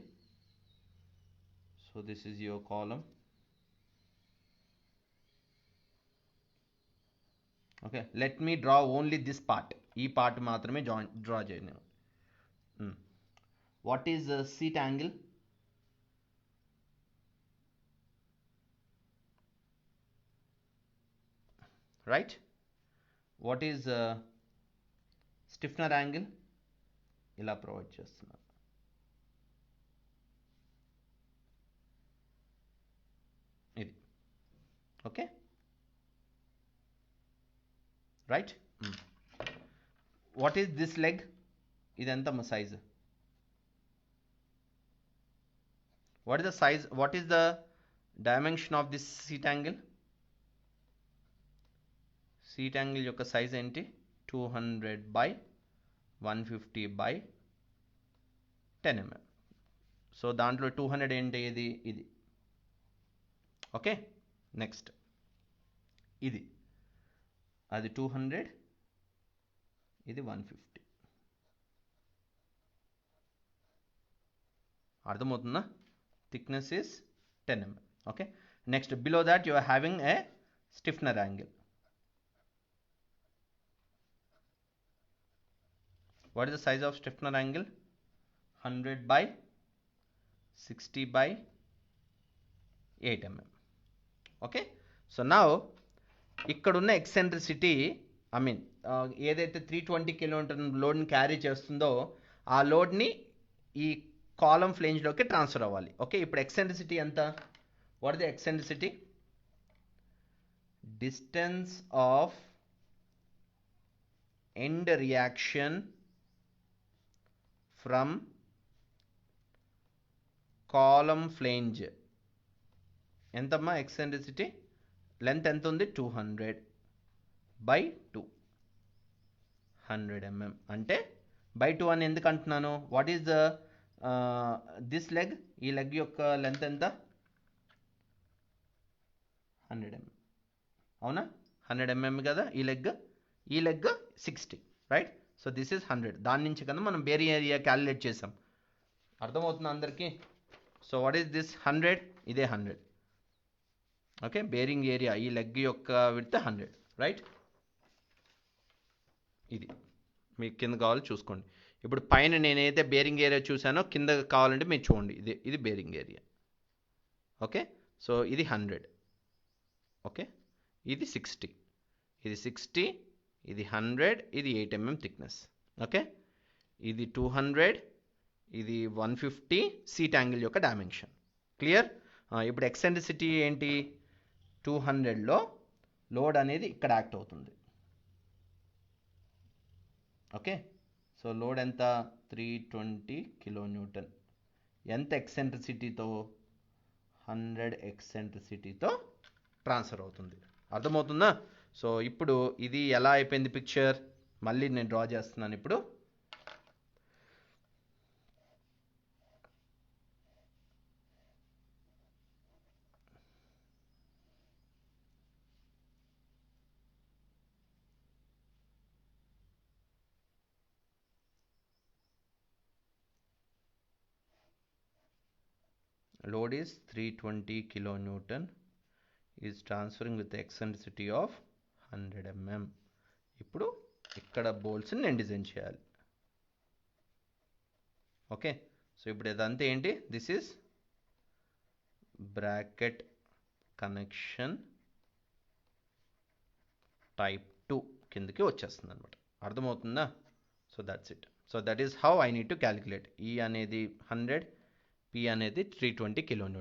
So this is your column. Okay, let me draw only this part. ఈ పార్ట్ మాత్రమే డ్రా చేయను. What is seat angle? Right. What is stiffener angle? ఇలా ప్రొవైడ్ చేస్తున్నారు. ఇది. Okay, right. What is this leg? ఇదెంత size? What is the size, what is the dimension of this seat angle? Seat angle యొక్క size ఏంటి? 200/150/10 mm. So దాంట్లో 200 ఏంటి? ఇది. Okay, next ఇది, అది 200, ఇది 150. అర్థమవుతుందా? Thickness is 10 mm. Okay, next below that you are having a stiffener angle. What is the size of stiffener angle? 100/60/8 mm. Okay, so now ఇక్కడున్న ఎక్సెంట్రిసిటీ, ఐ మీన్ ఏదైతే 320 కిలోమీటర్ లోడ్ని క్యారీ చేస్తుందో ఆ లోడ్ని ఈ కాలమ్ ఫ్లేంజ్లోకి ట్రాన్స్ఫర్ అవ్వాలి. ఓకే, ఇప్పుడు eccentricity ఎంత? What is the eccentricity? Distance of end reaction from column flange ఎంతమ్మా ఎక్సెంట్రిసిటీ లెంత్ ఎంత ఉంది 200/2 100 mm అంటే by 2 అని ఎందుకు అంటున్నాను what is the this leg ఈ లెగ్ యొక్క లెంత్ ఎంత 100 mm అవునా 100 mm కదా ఈ leg 60 right so this is 100 దాని నుంచి కన్నా మనం బేరింగ్ ఏరియా క్యాలిక్యులేట్ చేసాం అర్థమవుతుంది అందరికీ సో వాట్ ఈస్ దిస్ 100 ఇదే 100 ఓకే బేరింగ్ ఏరియా ఈ లెగ్ యొక్క విడ్త్ 100 రైట్ ఇది మీకు కింద కావాలి చూసుకోండి ఇప్పుడు పైన నేనైతే బేరింగ్ ఏరియా చూసానో కింద కావాలంటే మీరు చూడండి ఇది బేరింగ్ ఏరియా ఓకే సో ఇది 100 ఓకే ఇది 60 ఇది 100 ఇది 8 mm థిక్నెస్ ఓకే ఇది 200 ఇది 150 సీట్ యాంగిల్ యొక్క డైమెన్షన్ క్లియర్ ఇప్పుడు ఎక్సెంట్రిసిటీ ఏంటి 200లో లోడ్ అనేది ఇక్కడ యాక్ట్ అవుతుంది ఓకే సో లోడ్ ఎంత 320 kN ఎంత ఎక్సెంట్రిసిటీతో 100 ఎక్సెంట్రిసిటీతో ట్రాన్స్ఫర్ అవుతుంది అర్థమవుతుందా సో ఇప్పుడు ఇది ఎలా అయిపోయింది పిక్చర్ మళ్ళీ నేను డ్రా చేస్తున్నాను ఇప్పుడు load is 320 kN is transferring with the eccentricity of 100 mm ఇప్పుడు ఇక్కడ బోల్ట్స్ని నేను డిజైన్ చేయాలి ఓకే సో ఇప్పుడు ఇదంతా ఏంటి this is bracket connection type 2 కిందకి వచ్చేస్తుంది అనమాట అర్థమవుతుందా so that's it so that is how I need to calculate ఈ అనేది 100 P అనేది 320 kN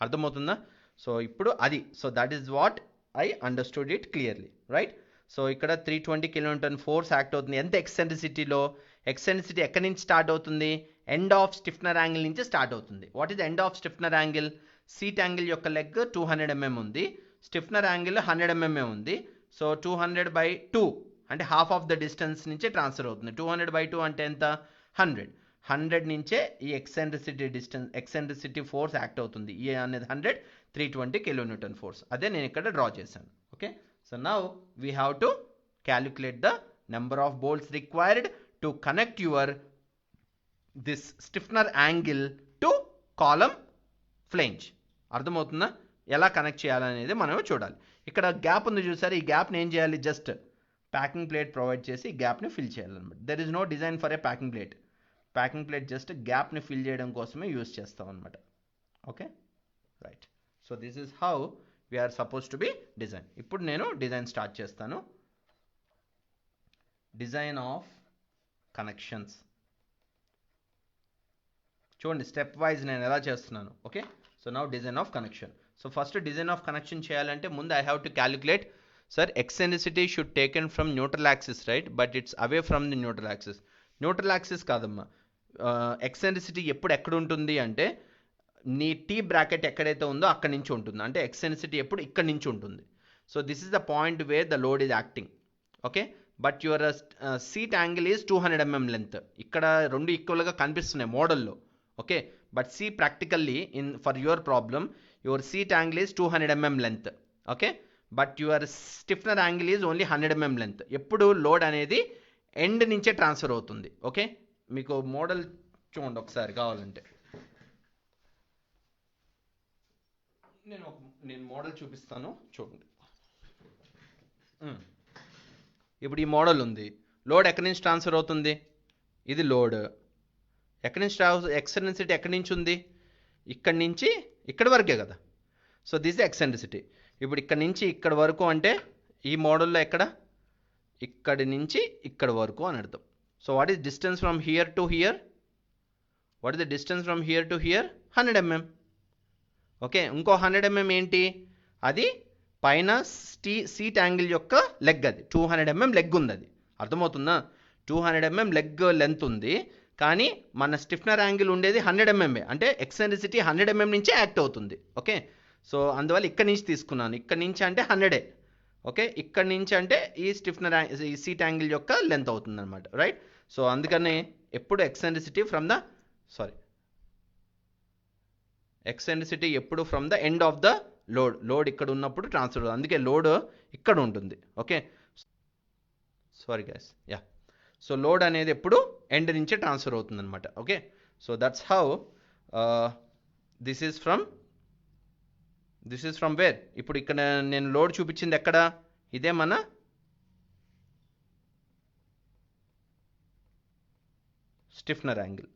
అర్థమవుతుందా సో ఇప్పుడు అది so that is what I understood it clearly right so ఇక్కడ 320 kN ఫోర్స్ యాక్ట్ అవుతుంది ఎంత ఎక్సెంట్రిసిటీలో ఎక్సెంట్రిసిటీ ఎక్కడి నుంచి స్టార్ట్ అవుతుంది ఎండ్ ఆఫ్ స్టిఫ్నర్ యాంగిల్ నుంచి స్టార్ట్ అవుతుంది what is end of stiffener angle seat angle యొక్క లెగ్ 200 mm ఉంది స్టిఫ్నర్ యాంగిల్ 100 mm ఉంది సో 200/2 అంటే హాఫ్ ఆఫ్ ద డిస్టెన్స్ నుంచే ట్రాన్స్ఫర్ అవుతుంది 200/2 అంటే ఎంత 100 నుంచే ఈ ఎక్సెంట్రిసిటీ ఫోర్స్ యాక్ట్ అవుతుంది ఈ అనేది 100 320 kN ఫోర్స్ అదే నేను ఇక్కడ డ్రా చేశాను okay so now we have to calculate the number of bolts required to connect your this stiffener angle to column flange అర్థమవుతుందా ఎలా కనెక్ట్ చేయాలనేది మనం చూడాలి ఇక్కడ గ్యాప్ ఉంది చూసారు ఈ గ్యాప్ని ఏం చేయాలి జస్ట్ ప్యాకింగ్ ప్లేట్ ప్రొవైడ్ చేసి ఈ గ్యాప్ని ఫిల్ చేయాలన్నమాట there is no design for a packing plate just గ్యాప్ని ఫిల్ చేయడం కోసమే యూజ్ చేస్తాం అనమాట okay right so this is how we are supposed to be design ఇప్పుడు నేను డిజైన్ స్టార్ట్ చేస్తాను డిజైన్ ఆఫ్ కనెక్షన్స్ చూడండి స్టెప్ వైజ్ నేను ఎలా చేస్తున్నాను okay so now design of connection so first design of connection చేయాలంటే ముందు I have to calculate sir eccentricity should taken from neutral axis right but it's away from the neutral axis కాదమ్మా ఎక్సెంట్రిసిటీ ఎప్పుడు ఎక్కడ ఉంటుంది అంటే నీ టీ బ్రాకెట్ ఎక్కడైతే ఉందో అక్కడి నుంచి ఉంటుంది అంటే ఎక్సెంట్రిసిటీ ఎప్పుడు ఇక్కడి నుంచి ఉంటుంది so this is the point where the load is acting okay but your seat angle is 200 mm length ఇక్కడ రెండు ఈక్వల్గా కనిపిస్తున్నాయి మోడల్లో okay but see practically for your problem your seat angle is 200 mm length okay but your stiffener angle is only 100 mm length ఎప్పుడు load అనేది end నుంచే transfer అవుతుంది okay మీకు మోడల్ చూడండి ఒకసారి కావాలంటే నేను మోడల్ చూపిస్తాను చూడండి ఇప్పుడు ఈ మోడల్ ఉంది లోడ్ ఎక్కడి నుంచి ట్రాన్స్ఫర్ అవుతుంది ఇది లోడ్ ఎక్కడి నుంచి ఎక్సెంట్రిసిటీ ఎక్కడి నుంచి ఉంది ఇక్కడి నుంచి ఇక్కడి వరకే కదా సో దిస్ ఎక్సెంట్రిసిటీ ఇప్పుడు ఇక్కడి నుంచి ఇక్కడ వరకు అంటే ఈ మోడల్లో ఎక్కడ ఇక్కడి నుంచి ఇక్కడ వరకు అని అర్థం so what is distance from here to hear what is the distance from here to hear 100 mm okay ఇంకో 100 mm ఏంటి అది పైన సీట్ యాంగిల్ యొక్క లెగ్ అది 200 mm లెగ్ ఉంది అది అర్థమవుతుందా? 200 mm లెగ్ లెంత్ ఉంది, కానీ మన స్టిఫ్నర్ యాంగిల్ ఉండేది 100 mm, అంటే ఎక్సెంట్రిసిటీ 100 mm నుంచే యాక్ట్ అవుతుంది. ఓకే, సో అందువల్ల ఇక్కడి నుంచి తీసుకున్నాను. ఇక్కడి నుంచి అంటే 100, ఓకే, ఇక్కడి నుంచి అంటే ఈ స్టిఫ్నర్ ఈ సీట్ యాంగిల్ యొక్క లెంత్ అవుతుంది అనమాట, రైట్? సో అందుకని ఎప్పుడు ఎక్సెంట్రిసిటీ ఎప్పుడు from the end of the load ఇక్కడ ఉన్నప్పుడు ట్రాన్స్ఫర్ అవుతుంది. అందుకే లోడ్ ఇక్కడ ఉంటుంది. Okay, sorry guys, yeah. So load అనేది ఎప్పుడు ఎండ్ నుంచే ట్రాన్స్ఫర్ అవుతుంది అనమాట. Okay, so that's how this is from where. ఇప్పుడు ఇక్కడ నేను లోడ్ చూపించింది ఎక్కడ? ఇదే మన స్టిఫ్నర్ యాంగిల్.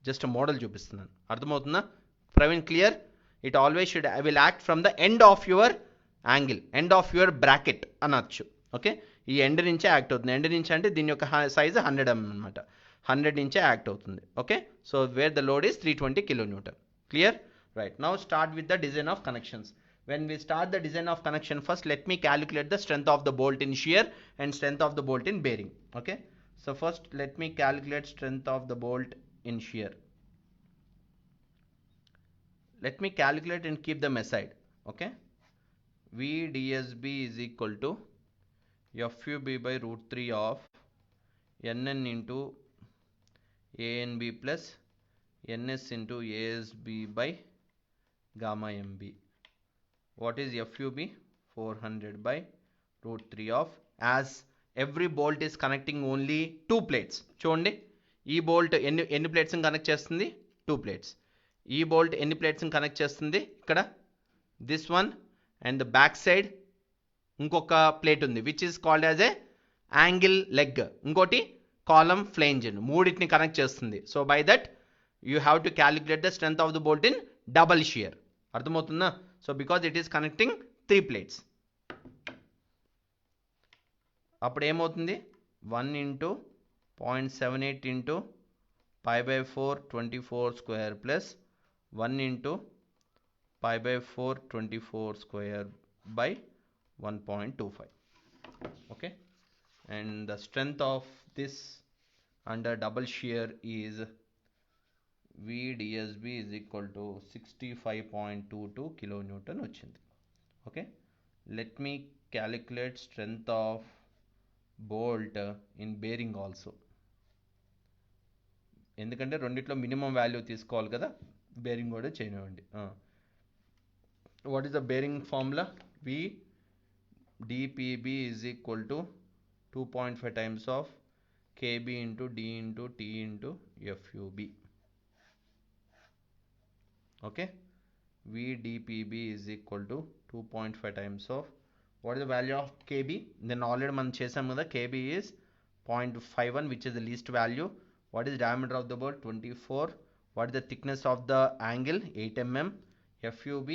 జస్ట్ మోడల్ చూపిస్తున్నాను, అర్థమవుతుందా? Praveen, clear? It always should I will act from the end of your angle, end of your bracket అనొచ్చు. ఓకే, ఈ ఎండ్ నుంచే యాక్ట్ అవుతుంది. ఎండ్ నుంచి అంటే దీని యొక్క సైజ్ 100 mm అనమాట. 100 నుంచే యాక్ట్ అవుతుంది. Okay, so where the load is 320 kN. Clear? Right, now start with the design of connections. When we start the design of connection, first let me calculate the strength of the bolt in shear and strength of the bolt in bearing. Okay, so first let me calculate strength of the bolt in shear. Let me calculate and keep them aside. Okay, VDSB is equal to FUB by root 3 of NN into ANB plus NS into ASB by gamma MB. What is FUB? 400 by root 3 of, as every bolt is connecting only 2 plates. చూడండి, ఈ bolt ఎన్ని ప్లేట్స్ని connect చేస్తుంది? 2 plates. ఈ bolt ఎన్ని ప్లేట్స్ని connect చేస్తుంది? ఇక్కడ this one and the back side ఇంకొక plate ఉంది, which is called as a angle leg. ఇంకోటి కాలమ్ ఫ్లేంజ్, మూడింటిని కనెక్ట్ చేస్తుంది. So by that you have to calculate the strength of the bolt in double shear. అర్థమవుతుందా? So because it is connecting 3 plates. అప్పుడు ఏమవుతుంది? 1 into 0.78 into pi by 4 24 square plus 1 into pi by 4 24 square by 1.25. Okay, and the strength of this under double shear is VDSB is equal to 65.22 kilonewton వచ్చింది. Okay, let me calculate strength of bolt in bearing also. ఎందుకంటే రెండిట్లో minimum value తీసుకోవాలి కదా, bearing కూడా చేయనివ్వండి. What is the bearing formula? VDPB is equal to 2.5 times of KB into D into T into FUB. Okay, VDPB is equal to 2.5 times of, what is the value of KB? Then already మనం చేసాం కదా, KB is 0.51, which is the least value. What is diameter of the bolt? 24. What is the thickness of the angle? 8 mm. FUB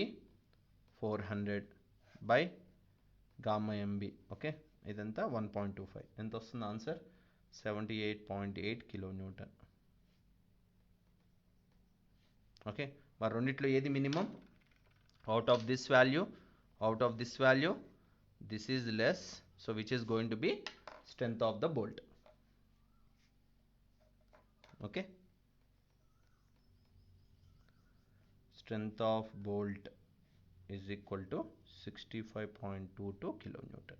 400 by gamma MB. Okay, ఇదంతా 1.25. ఎంత వస్తుంది answer? 78.8 kilonewton. Okay, మరి రెండిట్లో ఏది minimum? Out of this value this is less, so which is going to be strength of the bolt. Okay, strength of bolt is equal to 65.22 kilonewton.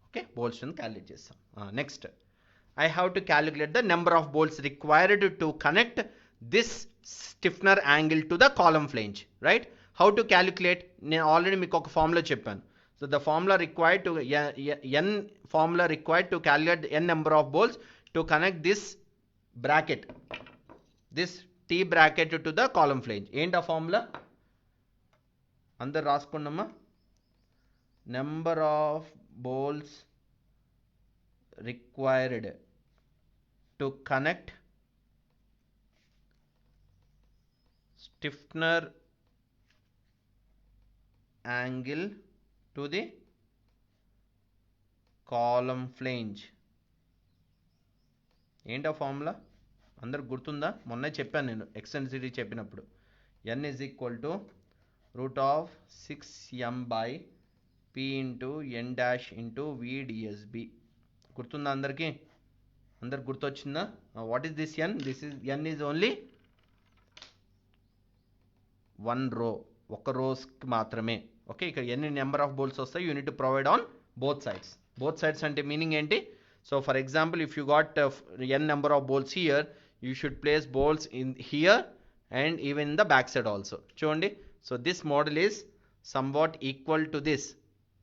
Okay, bolt strength calculate చేస్తాం. Next, I have to calculate the number of bolts required to connect this stiffener angle to the column flange, right? How to calculate? నేను already మీకు ఒక formula చెప్పాను. So the formula required to calculate n number of bolts to connect this bracket, this T bracket to the column flange. ఏంటి ఆ formula? అందరు రాసుకున్నామా? Number of bolts required to connect stiffener angle to the column flange. ఏంటా formula? అందరు గుర్తుందా? మొన్న చెప్పాను నేను ఎక్స్టెన్సిటీ చెప్పినప్పుడు. n is equal to root of 6m by p into n dash into VDSB. గుర్తుందా అందరికి? అందరికి గుర్తొచ్చిందా? What is this n? This is n is only one row, ఒక రోస్కి మాత్రమే. ఓకే, ఇక్కడ ఎన్ని నెంబర్ ఆఫ్ బోల్ట్స్ వస్తాయి you need to provide on both sides. Both sides అంటే మీనింగ్ ఏంటి? So for example if you got n number of bolts here, you should place bolts in here and even in the back side also. చూడండి, so this model is somewhat equal to this.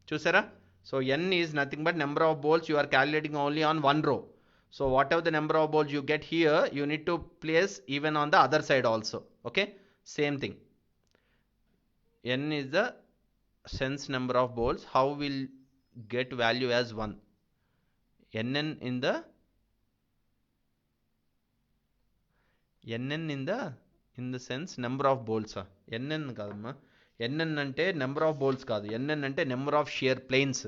చూసారా? So n is nothing but number of balls you are calculating only on one row. So whatever the number of balls you get here, you need to place even on the other side also. Okay, same thing. N is the sense number of balls. How will get value as 1? nn in the sense number of balls. nn కాదమ్మా, nn అంటే number of bolts కాదు, nn అంటే number of shear planes.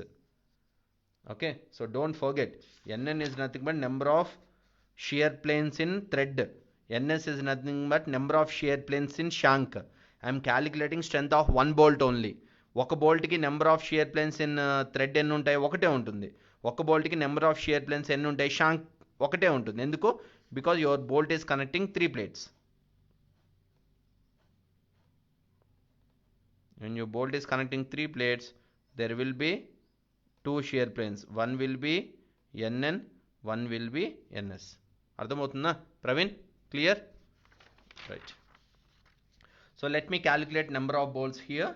Okay, so don't forget, nn is nothing but number of shear planes in thread. ns is nothing but number of shear planes in shank. I am calculating strength of one bolt only. ఒక బోల్ట్కి number of shear planes in thread ఎన్ని ఉంటాయి? ఒకటే ఉంటుంది. ఒక బోల్ట్కి number of shear planes ఎన్ని ఉంటాయి? షాంక్ ఒకటే ఉంటుంది. ఎందుకు? Because your bolt is connecting 3 plates. When your bolt is connecting 3 plates, there will be 2 shear planes. One will be nn, one will be ns. అర్థమవుతుందా Praveen? Clear? Right. So let me calculate number of bolts here.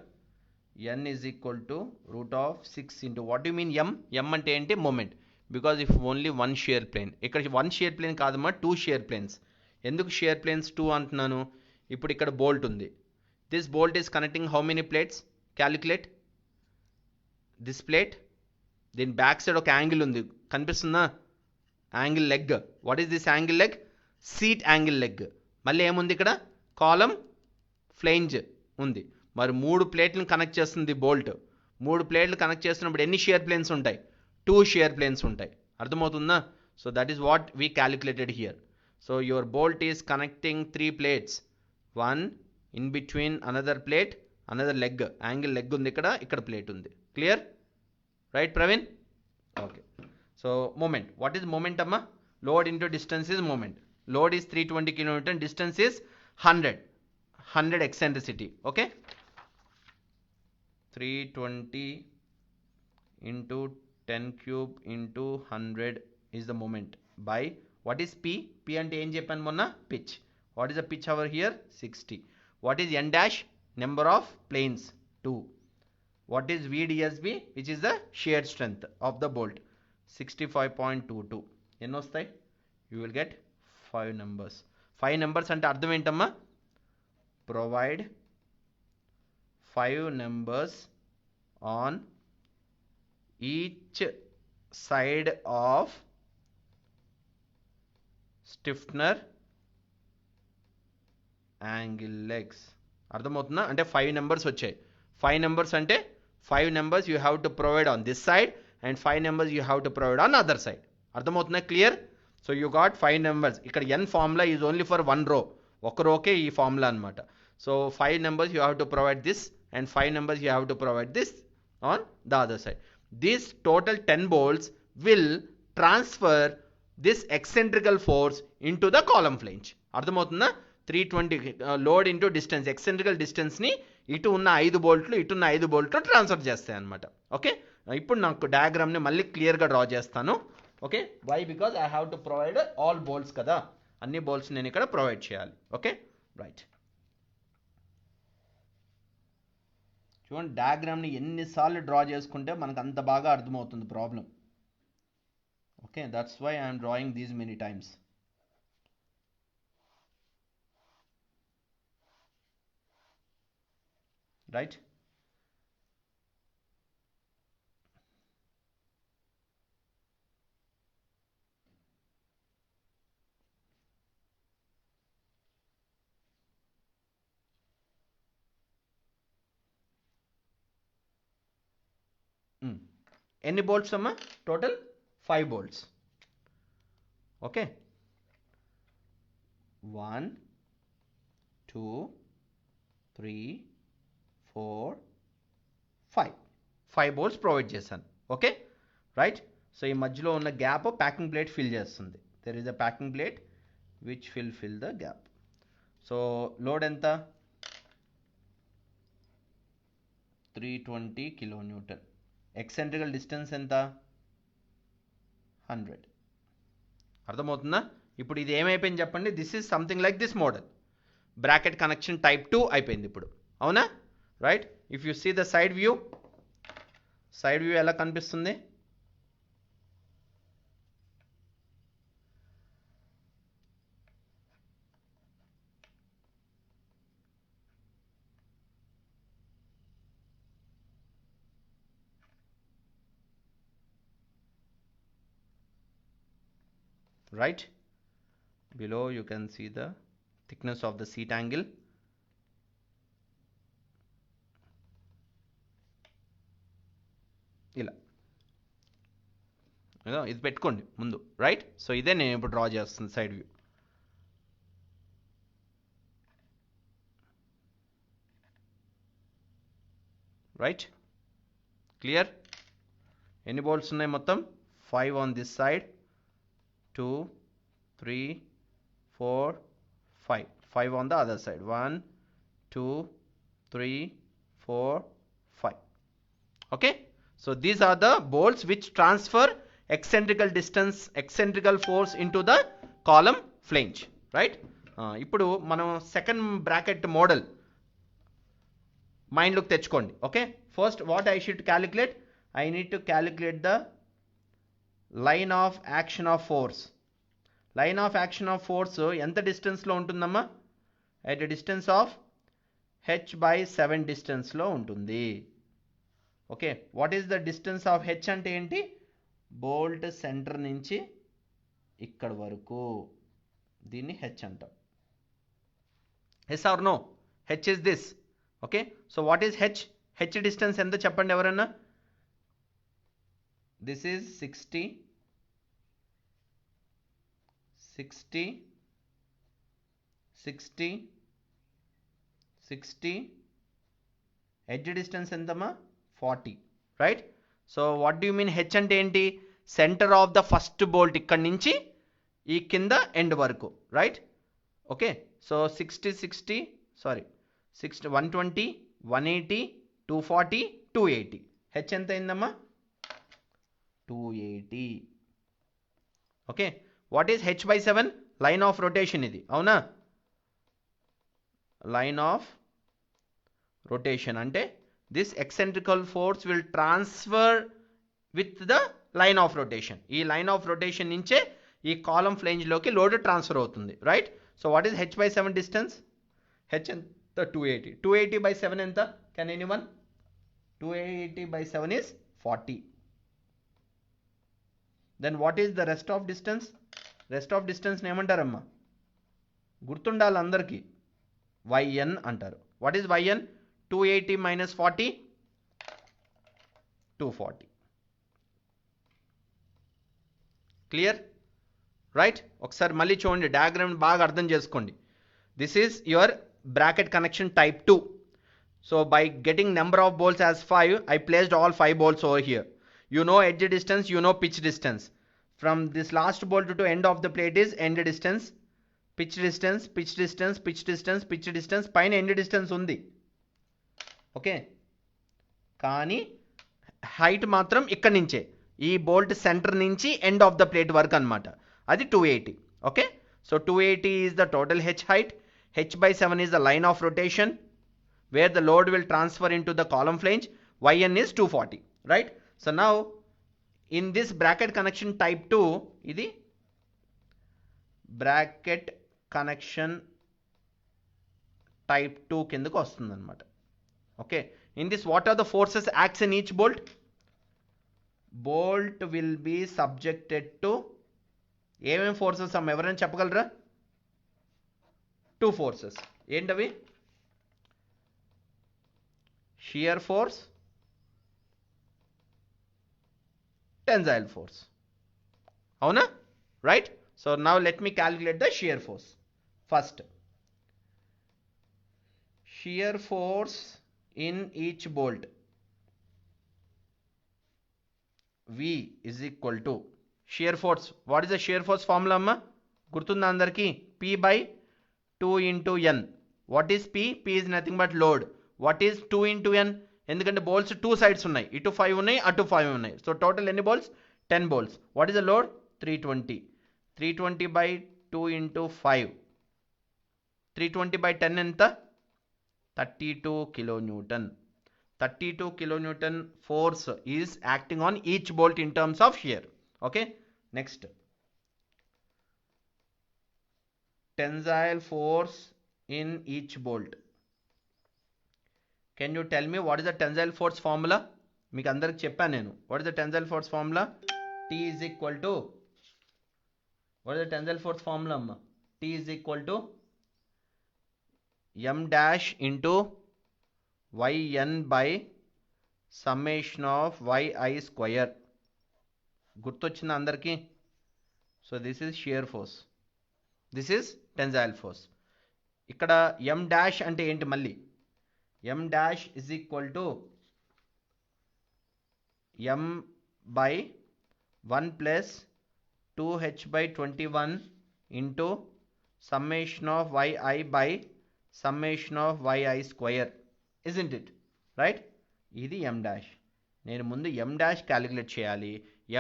n is equal to root of 6 into, what do you mean m? m అంటే ఏంటి? moment. Because if only one shear plane, ఇక్కడ one shear plane కాదమ్మా, 2 shear planes. ఎందుకు shear planes 2 అంటున్నాను? ఇప్పుడు ఇక్కడ bolt ఉంది. This bolt is connecting how many plates? Calculate. This plate, దీని బ్యాక్ సైడ్ ఒక యాంగిల్ ఉంది, కనిపిస్తుందా? Angle leg. What is this angle leg? Seat angle leg. మళ్ళీ ఏముంది ఇక్కడ? కాలం ఫ్లేంజ్ ఉంది. మరి 3 ప్లేట్లను కనెక్ట్ చేస్తుంది బోల్ట్. 3 ప్లేట్లు కనెక్ట్ చేస్తున్నప్పుడు ఎన్ని షియర్ ప్లేన్స్ ఉంటాయి? 2 షియర్ ప్లేన్స్ ఉంటాయి. అర్థమవుతుందా? So that is what we calculated here. So your bolt is connecting 3 plates. One in between another plate, another leg, angle leg ఉంది ఇక్కడ, ఇక్కడ ప్లేట్ ఉంది. Clear? Right Praveen? Okay. So moment, what is moment అమ్మా? Load into distance is moment. Load is 320 kN, distance is 100 eccentricity. Okay, 320 into 10 cube into 100 is the moment by, what is p? p అంటే ఏం చెప్పాను మొన్న? pitch. What is the pitch over here? 60. What is n dash? Number of planes, 2. What is vdsb? Which is the shear strength of the bolt, 65.22. ఎన్ని వస్తాయి? You will get 5 numbers. 5 numbers అంటే అర్థం ఏంటమ్మా? Provide 5 numbers on each side of stiffener angle legs. అర్థమవుతుందా? అంటే 5 numbers వచ్చాయి. 5 numbers అంటే 5 numbers you have to provide on this side and 5 numbers you have to provide on other side. అర్థమవుతుందా? Clear? So you got 5 numbers. ఇక్కడ n formula is only for 1 row. ఒక రోకే ఈ formula అనమాట. So 5 numbers you have to provide this and 5 numbers you have to provide this on the other side. This total 10 bolts will transfer this eccentrical force into the column flange. అర్థమవుతుందా? 320 load into distance, ఎక్సెంట్రికల్ డిస్టెన్స్ని ఇటు ఉన్న 5 బోల్ట్లు ఇటు ఉన్న 5 బోల్ట్లు transfer చేస్తాయి అనమాట. Okay, ఇప్పుడు నాకు డయాగ్రామ్ని మళ్ళీ క్లియర్గా డ్రా చేస్తాను. Okay, why? Because I have to provide all bolts కదా, అన్ని బోల్ట్స్ నేను ఇక్కడ ప్రొవైడ్ చేయాలి. Okay, right. చూడండి, డయాగ్రామ్ని ఎన్నిసార్లు డ్రా చేసుకుంటే మనకు అంత బాగా అర్థమవుతుంది problem. Okay, that's why I'm drawing these many times. Right? ఎన్ని బోల్ట్స్ అమ్మా? Total 5 bolts. Okay, 1 2 3 4 5 bolts provide చేశాను. Okay, right. సో ఈ మధ్యలో ఉన్న గ్యాప్ ప్యాకింగ్ ప్లేట్ ఫిల్ చేస్తుంది. There is a packing plate which fill the gap. So load ఎంత? 320 kN. ఎక్సెంట్రికల్ distance ఎంత? 100. అర్థమవుతుందా? ఇప్పుడు ఇది ఏమైపోయింది చెప్పండి. This is something like this model. Bracket connection type 2 అయిపోయింది ఇప్పుడు. అవునా? Right. If you see the side view ఎలా కనిపిస్తుంది? Right, below you can see the thickness of the seat angle. ఇలా ఇది పెట్టుకోండి ముందు. రైట్. సో ఇదే నేను ఇప్పుడు డ్రా చేస్తుంది సైడ్ వ్యూ. రైట్. క్లియర్? ఎన్ని బోల్ట్స్ ఉన్నాయి మొత్తం? 5 on this side, 2, 3, 4, 5. 5 on the other side. 1, 2, 3, 4, 5. Okay. So these are the bolts which transfer eccentrical distance, eccentrical force into the column flange. Right. ఇప్పుడు మనం second bracket model మైండ్లోకి తెచ్చుకోండి. Okay. First what I should calculate? I need to calculate the line of action of force. Line of action of force ఎంత డిస్టెన్స్లో ఉంటుందమ్మా? at a distance of h/7 డిస్టెన్స్లో ఉంటుంది. Okay. What is the distance of H అంటే ఏంటి? Bolt centre నుంచి ఇక్కడ వరకు, దీన్ని హెచ్ అంటాం. Yes or no? H is this. Okay. So what is H? H distance ఎంత చెప్పండి ఎవరన్నా? This is 60, 60, 60, 60. ఎడ్జ్ డిస్టెన్స్ ఎంతమ్మా? 40. Right. So what do you mean h అంటే ఏంటి? Centre of the first bolt ఇక్కడి నుంచి ఈ కింద ఎండ్ వరకు. Right. Okay. So 60 sorry 120, 180, 240, 280. H ఎంత అయిందమ్మా? 280. Okay. What is h/7? Line of rotation ఇది. అవునా? లైన్ ఆఫ్ రొటేషన్ అంటే this eccentrical force will transfer with the line of rotation. ఈ లైన్ ఆఫ్ రొటేషన్ నుంచే ఈ కాలమ్ ఫ్లేంజ్లోకి లోడ్ ట్రాన్స్ఫర్ అవుతుంది. Right. So what is h/7 distance? H ఎంత? 280. 280/7 ఎంత? Can anyone? 280/7 is 40. Then what is the rest of distance? Rest of distance ఏమంటారమ్మా? గుర్తుండాలి అందరికీ. yn అంటారు. What is yn? 280 - 40, 240. Clear? Right. ఒకసారి మళ్ళీ చూడండి, డయాగ్రామ్ బాగా అర్థం చేసుకోండి. This is your bracket connection type 2. So by getting number of bolts as 5, I placed all 5 bolts over here. You know edge distance, you know pitch distance. From this last bolt to end of the plate is end distance, pitch distance, pitch distance, pitch distance, pitch distance. పైన end distance ఉంది. Okay. కానీ height మాత్రం ఇక్కడి నుంచే, ఈ bolt centre నుంచి end of the plate వరకు అనమాట. అది 280. Okay. So 280 is the total h height. h/7 is the line of rotation where the load will transfer into the column flange. yn is 240. Right. So now in this bracket connection type 2, ఇది bracket connection type 2 కిందకు వస్తుంది అనమాట. Okay. in this what are the forces acts in each bolt? Bolt will be subjected to ఏమేం forces అమ్మ ఎవరైనా చెప్పగలరా? 2 forces. ఏంటవి? shear force, tensile force. అవునా? Right. So now let me calculate the shear force. First shear force in each bolt. V is equal to shear force. What is the shear force formula amma? Gurtunda andarki? P by 2 into N. What is P? P is nothing but load. What is 2 into N? ఎందుకంటే బోల్స్ two sides ఉన్నాయి, ఇటు 5 ఉన్నాయి, అటు 5 ఉన్నాయి. So total ఎన్ని bolts? 10 bolts. What is the load? 320. 320 by 2 into 5. 320 by 10 ఎంత? 32 kilonewton. 32 kilonewton force is acting on each bolt in terms of shear. Okay, next, tensile force in each bolt. Can you tell me what is the tensile force formula? మీకు అందరికి చెప్పాను నేను. What is the tensile force formula? T is equal to, what is the tensile force formula amma? T is equal to m dash into yn by summation of yi square. గుర్తొచ్చిందా అందరికి? So this is shear force, this is tensile force. ఇక్కడ m dash అంటే ఏంటి? మళ్ళీ m dash is equal to m by 1 plus 2h by 21 into summation of yi by summation of yi square, isn't it? Right? ఇది m dash. నేను ముందు m dash calculate చేయాలి.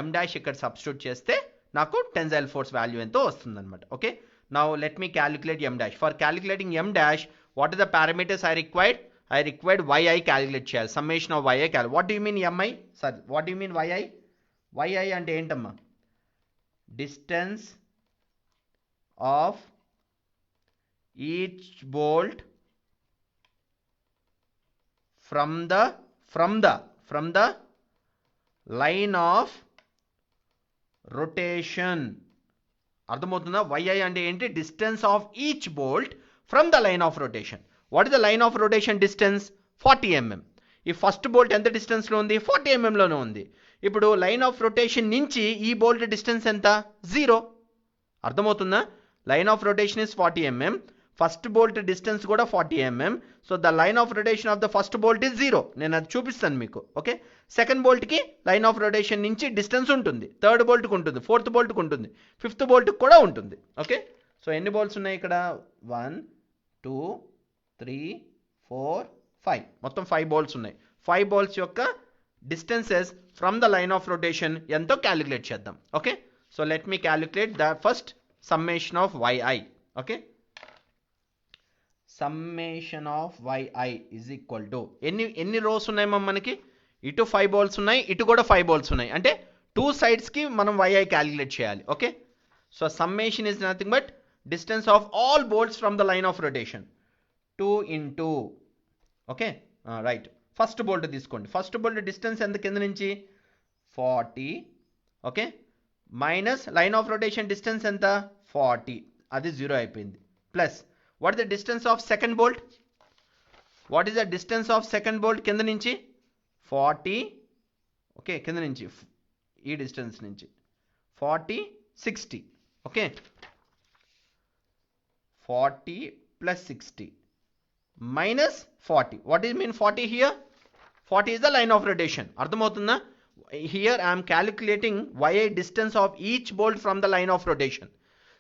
m dash ఇక్కడ substitute చేస్తే నాకు టెన్సైల్ ఫోర్స్ వాల్యూ ఎంతో వస్తుందన్నమాట. Okay, now let me calculate m dash. For calculating m dash, what are the parameters I required? I required yi calculate చేయాలి. summation of yi calculate. What do you mean mi? Sorry, what do you mean yi? yi అంటే ఏంటమ్మా? distance of each bolt from the line of rotation. అర్థమవుతుందా? yi అంటే ఏంటి? distance of each bolt from the line of rotation. What is the line of rotation distance? 40 mm. ఈ first bolt ఎంత డిస్టెన్స్లో ఉంది? 40 mm లోనే ఉంది. ఇప్పుడు లైన్ ఆఫ్ రొటేషన్ నుంచి ఈ బోల్ట్ డిస్టెన్స్ ఎంత? 0. అర్థమవుతుందా? Line of rotation is 40 mm. First bolt distance కూడా 40 mm. So the line of rotation of the first bolt is 0. నేను అది చూపిస్తాను మీకు. ఓకే, సెకండ్ బోల్ట్కి లైన్ ఆఫ్ రొటేషన్ నుంచి డిస్టెన్స్ ఉంటుంది, థర్డ్ బోల్ట్కి ఉంటుంది, ఫోర్త్ బోల్ట్కి ఉంటుంది, ఫిఫ్త్ బోల్ట్కి కూడా ఉంటుంది. ఓకే, సో ఎన్ని బోల్ట్స్ ఉన్నాయి ఇక్కడ? 1 2 3 4 5, మొత్తం 5 బోల్ట్స్ ఉన్నాయి. 5 బోల్ట్స్ యొక్క distances from the line of rotation ఎంతో క్యాలిక్యులేట్ చేద్దాం. Okay, so let me calculate the first summation of yi. Okay, summation of yi is equal to ఎన్ని రోస్ ఉన్నాయి మనకి? ఇటు 5 బోల్ట్స్ ఉన్నాయి, ఇటు కూడా 5 బోల్ట్స్ ఉన్నాయి. అంటే టూ సైడ్స్కి మనం yi క్యాలిక్యులేట్ చేయాలి. Okay, so summation is nothing but distance of all bolts from the line of rotation. 2 into, okay right, first bolt తీసుకోండి. ఫస్ట్ బోల్ట్ డిస్టెన్స్ ఎంత కింద నుంచి? 40. Okay, minus line of rotation distance ఎంత? 40, అది 0 అయిపోయింది. Plus what is the distance of second bolt? What is the distance of second bolt కింద నుంచి? 40. Okay, కింద నుంచి ఈ డిస్టెన్స్ నుంచి 40 60. Okay, 40 plus 60 minus 40. What does it mean 40 here? 40 is the line of rotation. అర్థమవుతుందా? Here I am calculating yi distance of each bolt from the line of rotation.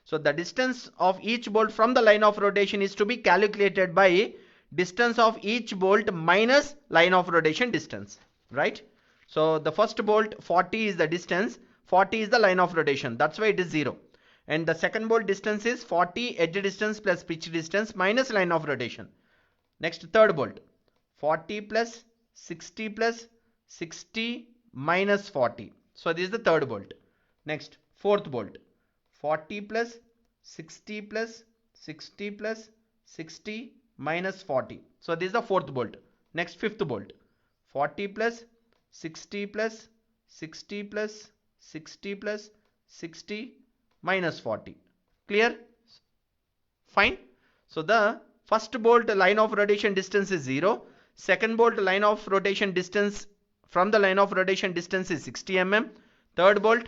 So the distance of each bolt from the line of rotation is to be calculated by distance of each bolt minus line of rotation distance. Right? So the first bolt 40 is the distance, 40 is the line of rotation. That's why it is 0. And the second bolt distance is 40 edge distance plus pitch distance minus line of rotation. Next, third bolt 40 plus 60 plus 60 minus 40. So this is the third bolt. Next, fourth bolt 40 plus 60 plus 60 plus 60 minus 40. So this is the fourth bolt. Next, fifth bolt 40 plus 60 plus 60 plus 60 plus 60 minus 40. Clear? Fine. So the first bolt line of rotation distance is 0. Second bolt line of rotation distance from the line of rotation distance is 60 mm. Third bolt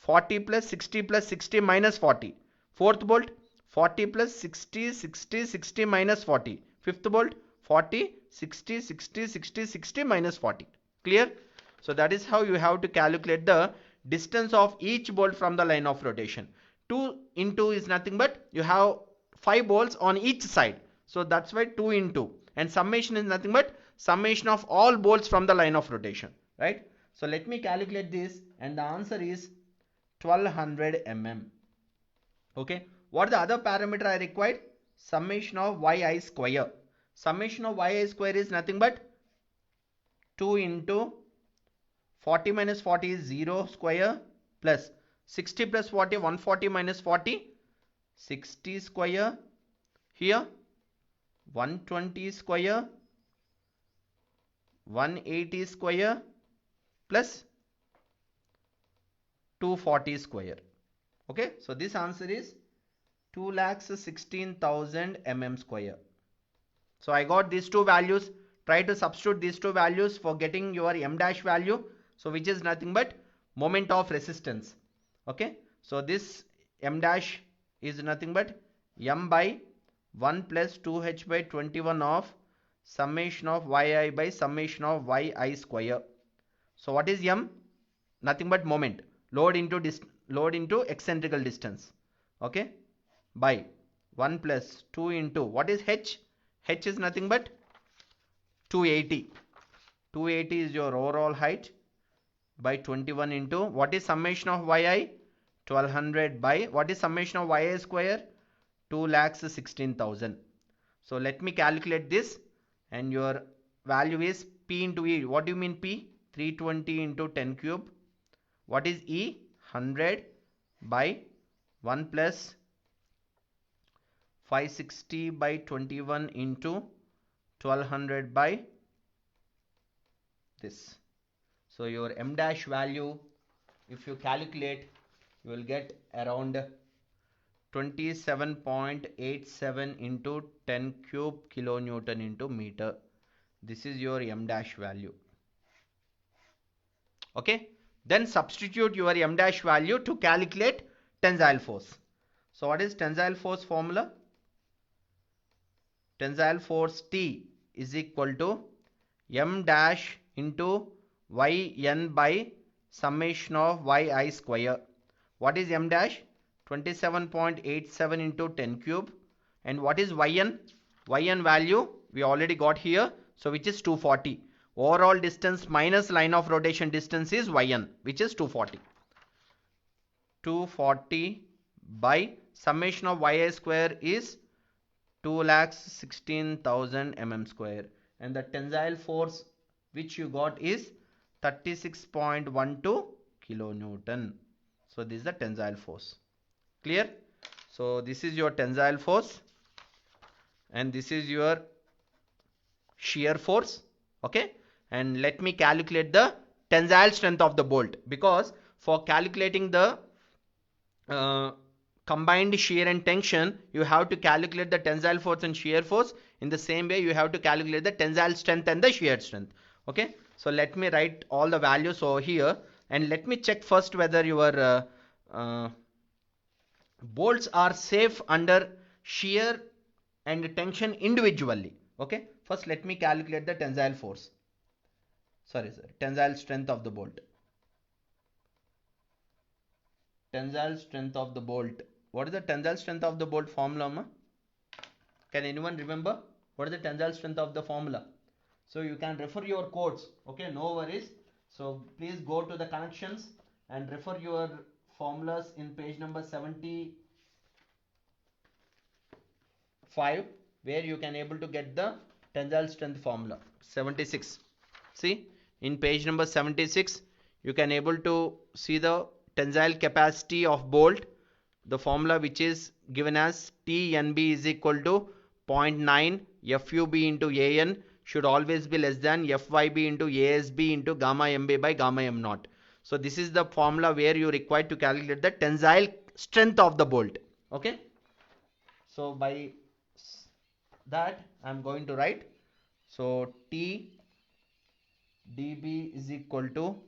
40 plus 60 plus 60 minus 40. Fourth bolt 40 plus 60 60 60 minus 40. Fifth bolt 40 60 60 60 60 minus 40. Clear? So that is how you have to calculate the distance of each bolt from the line of rotation. 2 into is nothing but you have 5 bolts on each side. So that's why 2 into, and summation is nothing but summation of all bolts from the line of rotation, right? So let me calculate this, and the answer is 1200 mm. Okay, what the other parameter I required? Summation of yi square. Summation of yi square is nothing but 2 into 40 minus 40 is 0 square, plus 60 plus 40, 140 minus 40, 60 square, here 120 square, 180 square, plus 240 square. Okay, so this answer is 2,16,000 mm square. So I got these two values. Try to substitute these two values for getting your m dash value. So which is nothing but moment of resistance. Okay, so this m dash is nothing but m by 1 plus 2h by 21 of summation of yi by summation of yi square. So what is m? Nothing but moment, load into eccentrical distance. Okay, by 1 plus 2 into what is h? H is nothing but 280. 280 is your overall height, by 21 into what is summation of yi? 1200 by what is summation of yi square? 2,16,000. So let me calculate this, and your value is P into E. What do you mean P? 320 into 10 cube. What is E? 100 by 1 plus 560 by 21 into 1200 by this. So your m dash value, if you calculate, you will get around 27.87 into 10 cube kilonewton into meter. This is your m dash value. Okay, then substitute your m dash value to calculate tensile force. So what is tensile force formula? Tensile force T is equal to m dash into yn by summation of yi square. What is m dash? 27.87 into 10 cube. And what is yn? Yn value we already got here, so which is 240. Overall distance minus line of rotation distance is yn, which is 240. 240 by summation of yi square is 2,16,000 mm square, and the tensile force which you got is 36.12 kilonewton. So this is the tensile force. Clear? So this is your tensile force, and this is your shear force. Okay, and let me calculate the tensile strength of the bolt, because for calculating the combined shear and tension, you have to calculate the tensile force and shear force. In the same way, you have to calculate the tensile strength and the shear strength. Okay, so let me write all the values over here, and let me check first whether your bolts are safe under shear and tension individually. Okay, first let me calculate the tensile force. Tensile strength of the bolt. Tensile strength of the bolt. What is the tensile strength of the bolt formula, ma? Can anyone remember what is the tensile strength of the formula? So you can refer your codes. Okay, no worries. So please go to the connections and refer your formulas in page number 75, where you can able to get the tensile strength formula. 76. See, in page number 76, you can able to see the tensile capacity of bolt, the formula which is given as TNB is equal to 0.9 FUB into AN should always be less than FYB into ASB into gamma MB by gamma M naught. So this is the formula where you require to calculate the tensile strength of the bolt. Okay, so by that I am going to write, so T dB is equal to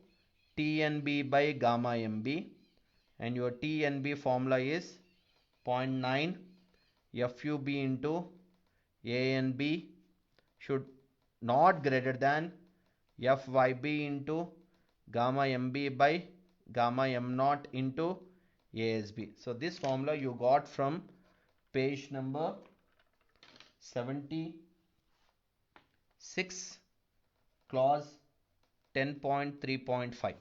TNB by gamma MB, and your TNB formula is 0.9 FUB into ANB should not greater than FYB into gamma mb by gamma m naught into ASB. So this formula you got from page number 76, clause 10.3.5.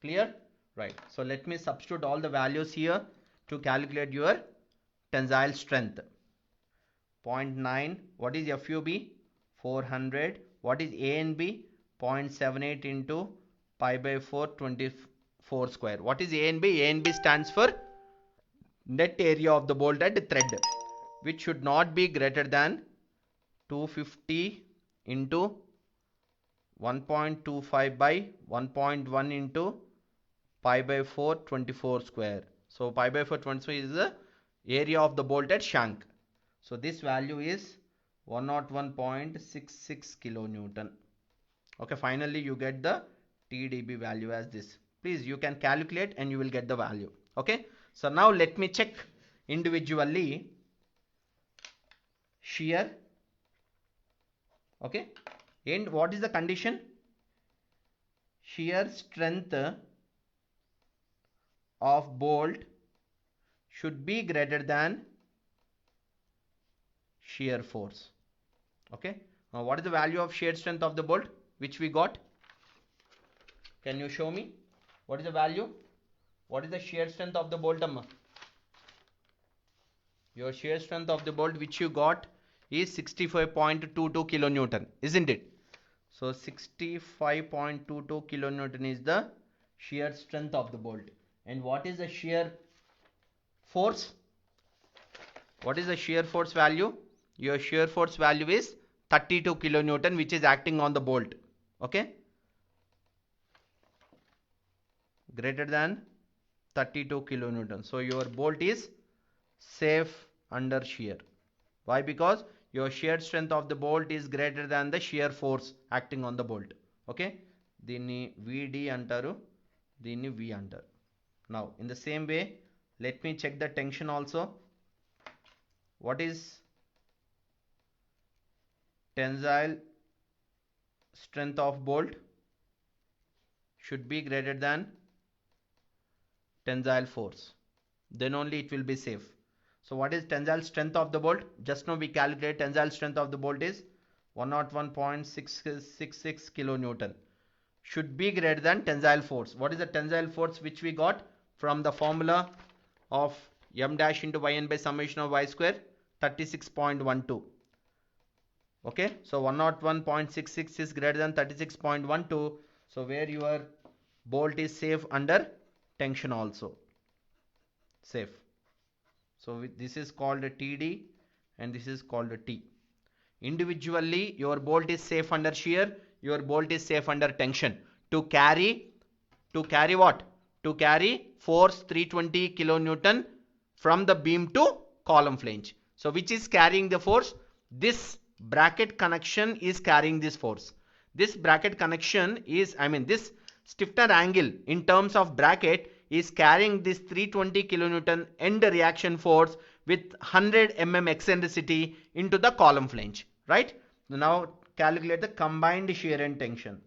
Clear? Right. So let me substitute all the values here to calculate your tensile strength. 0.9, what is FUB? 400. What is ANB? 0.78 into pi by 4, 24 square. What is ANB? ANB stands for net area of the bolted thread, which should not be greater than 250 into 1.25 by 1.1 into pi by 4, 24 square. So pi by 4, 24 is the area of the bolted shank. So this value is 101.66 kilonewton. Okay, finally you get the TDB value as this. Please, you can calculate and you will get the value. Okay, so now let me check individually shear. Okay, and what is the condition? Shear strength of bolt should be greater than shear force. Okay, now what is the value of shear strength of the bolt which we got? Can you show me what is the value? What is the shear strength of the bolt, Amma? Your shear strength of the bolt which you got is 65.22 kilonewton, isn't it? So 65.22 kilonewton is the shear strength of the bolt. And what is the shear force? What is the shear force value? Your shear force value is 32 kilonewton, which is acting on the bolt. Okay, greater than 32 kilonewton. So your bolt is safe under shear. Why? Because your shear strength of the bolt is greater than the shear force acting on the bolt. Okay, దీన్ని VD అంటారు, దీన్ని V అంటారు. Now in the same way, let me check the tension also. What is tensile strength of bolt? Should be greater than tensile force, then only it will be safe. So what is tensile strength of the bolt? Just now we calculate tensile strength of the bolt is 101.666 kilonewton. Should be greater than tensile force. What is the tensile force which we got from the formula of m dash into yn by summation of y square? 36.12. Okay, so 101.66 is greater than 36.12. So where your bolt is safe under tension also. Safe. So this is called a TD and this is called a T. Individually your bolt is safe under shear, your bolt is safe under tension. To carry what? To carry force 320 kilonewton from the beam to column flange. So which is carrying the force? This bracket connection is carrying this force. This bracket connection is, this stiffener angle in terms of bracket is carrying this 320 kilonewton end reaction force with 100 mm eccentricity into the column flange, right? Now calculate the combined shear and tension.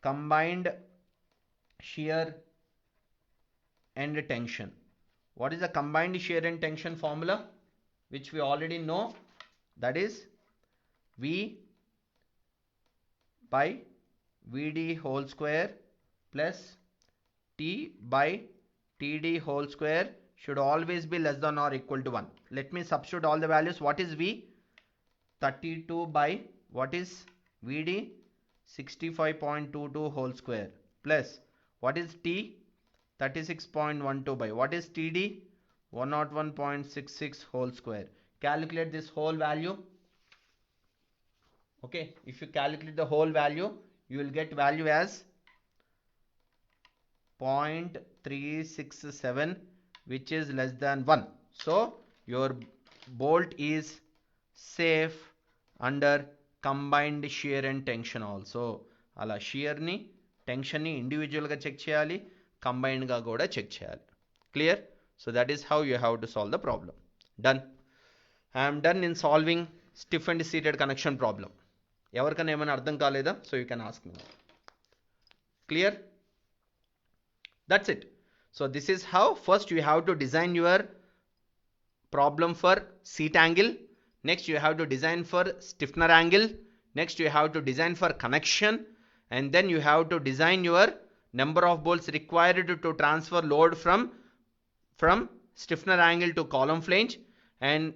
Combined shear and tension. What is the combined shear and tension formula? Which we already know. That is V by VD whole square plus T by TD whole square should always be less than or equal to 1. Let me substitute all the values. What is V? 32 by what is VD? 65.22 whole square plus what is T? 36.12 by what is TD? 101.66 whole square. Calculate this whole value. Okay, if you calculate the whole value, you will get value as 0.367, which is less than 1. So your bolt is safe under combined shear and tension also. Ala shear ni tension ni individual ga check cheyali, combined ga kuda check cheyali. Clear? So that is how you have to solve the problem. Done. I am done in solving stiffened seated connection problem. ఎవరికైనా ఏమైనా అర్థం కాలేదా? So you can ask me. Clear? That's it. So this is how first you have to design your problem for seat angle. Next you have to design for stiffener angle. Next you have to design for connection, and then you have to design your number of bolts required to transfer load from stiffener angle to column flange. And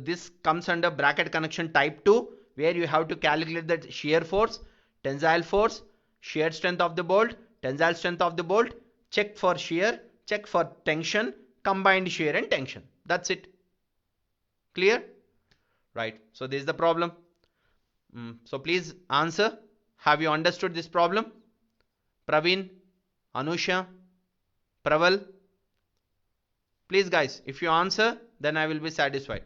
this comes under bracket connection type 2, where you have to calculate the shear force, tensile force, shear strength of the bolt, tensile strength of the bolt, check for shear, check for tension, combined shear and tension. That's it. Clear? Right. So this is the problem. So please answer. Have you understood this problem? Praveen, Anusha, Praval. Please guys, if you answer, then I will be satisfied.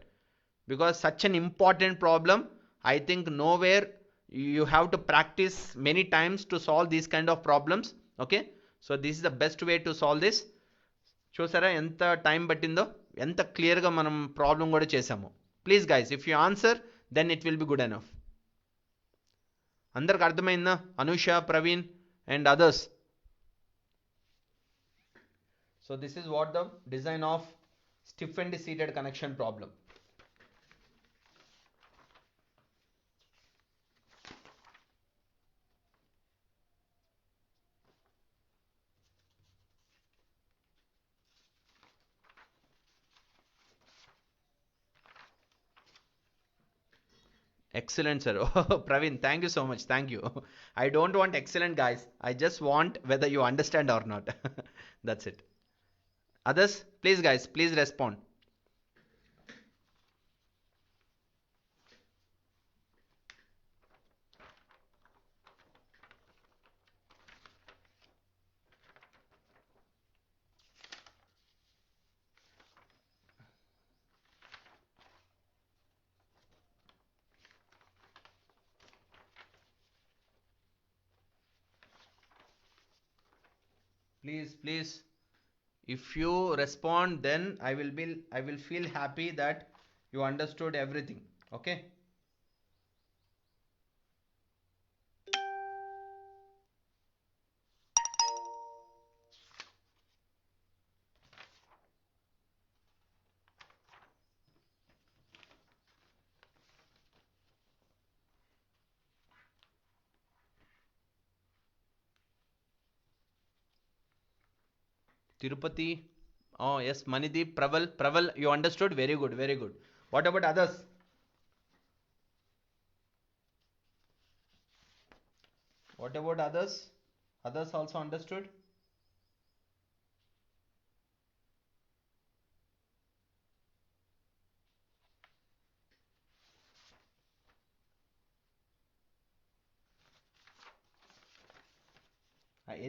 Because such an important problem, I think nowhere you have to practice many times to solve these kind of problems. Okay. So this is the best way to solve this. చూసారా ఎంత time పట్టిందో, ఎంత క్లియర్గా మనం problem కూడా చేసాము. Please guys, if you answer then it will be good enough. అందరికి అర్థమైందా? Anusha, Praveen and others. So this is what the design of stiffened seated connection problem. Excellent, sir. Oh, Praveen, thank you so much. Thank you. I don't want excellent, guys. I just want whether you understand or not. That's it. Others, please, guys, please respond. Please, if you respond, then I will feel happy that you understood everything. Okay. Tirupati. Oh yes, Manideep, Praval, you understood? Very good, very good. What about others? What about others? Others also understood?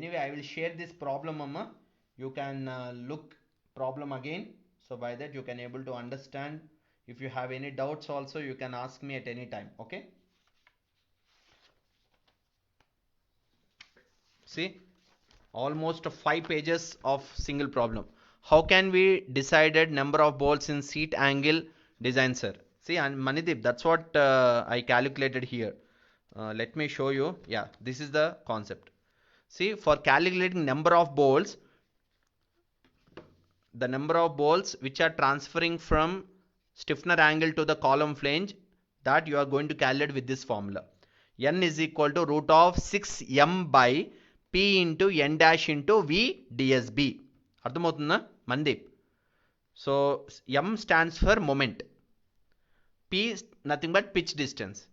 Anyway, I will share this problem, Amma. You can look problem again. So by that you can able to understand. If you have any doubts also, you can ask me at any time. Okay. See, almost 5 pages of single problem. How can we decided number of bolts in seat angle design, sir? See, and Manideep, that's what I calculated here. Let me show you. Yeah, this is the concept. See, for calculating number of bolts, the number of bolts which are transferring from stiffener angle to the column flange, that you are going to calculate with this formula. N is equal to root of 6m by P into N dash into V DSB. Ardhamoutunna, Mandeep? So M stands for moment. P is nothing but pitch distance.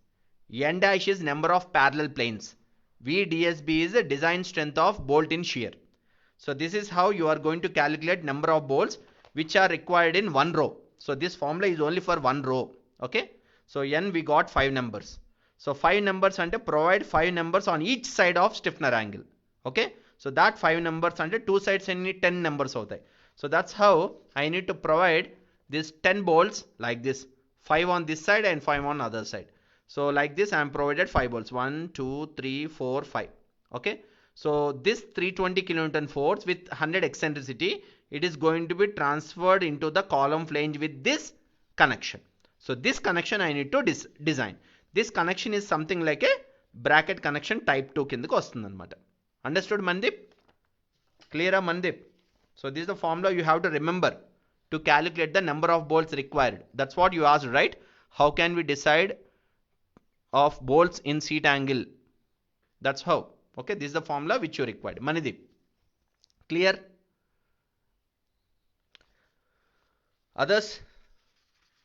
N dash is number of parallel planes. V DSB is the design strength of bolt in shear. So this is how you are going to calculate number of bolts which are required in one row. So this formula is only for one row. Okay. So N we got 5 numbers. So 5 numbers and provide 5 numbers on each side of stiffener angle. Okay. So that 5 numbers and 2 sides need 10 numbers. So that's how I need to provide this 10 bolts like this. 5 on this side and 5 on other side. So like this I am provided 5 bolts. 1, 2, 3, 4, 5. Okay. So this 320 kilonewton force with 100 eccentricity, it is going to be transferred into the column flange with this connection. So this connection I need to design. This connection is something like a bracket connection type 2 కిందకి వస్తుంది అన్నమాట. Understood, Mandip? Clear, Mandip? So this is the formula you have to remember to calculate the number of bolts required. That's what you asked, right? How can we decide of bolts in seat angle? That's how. Okay, this is the formula which you required. Manidip, clear? Others?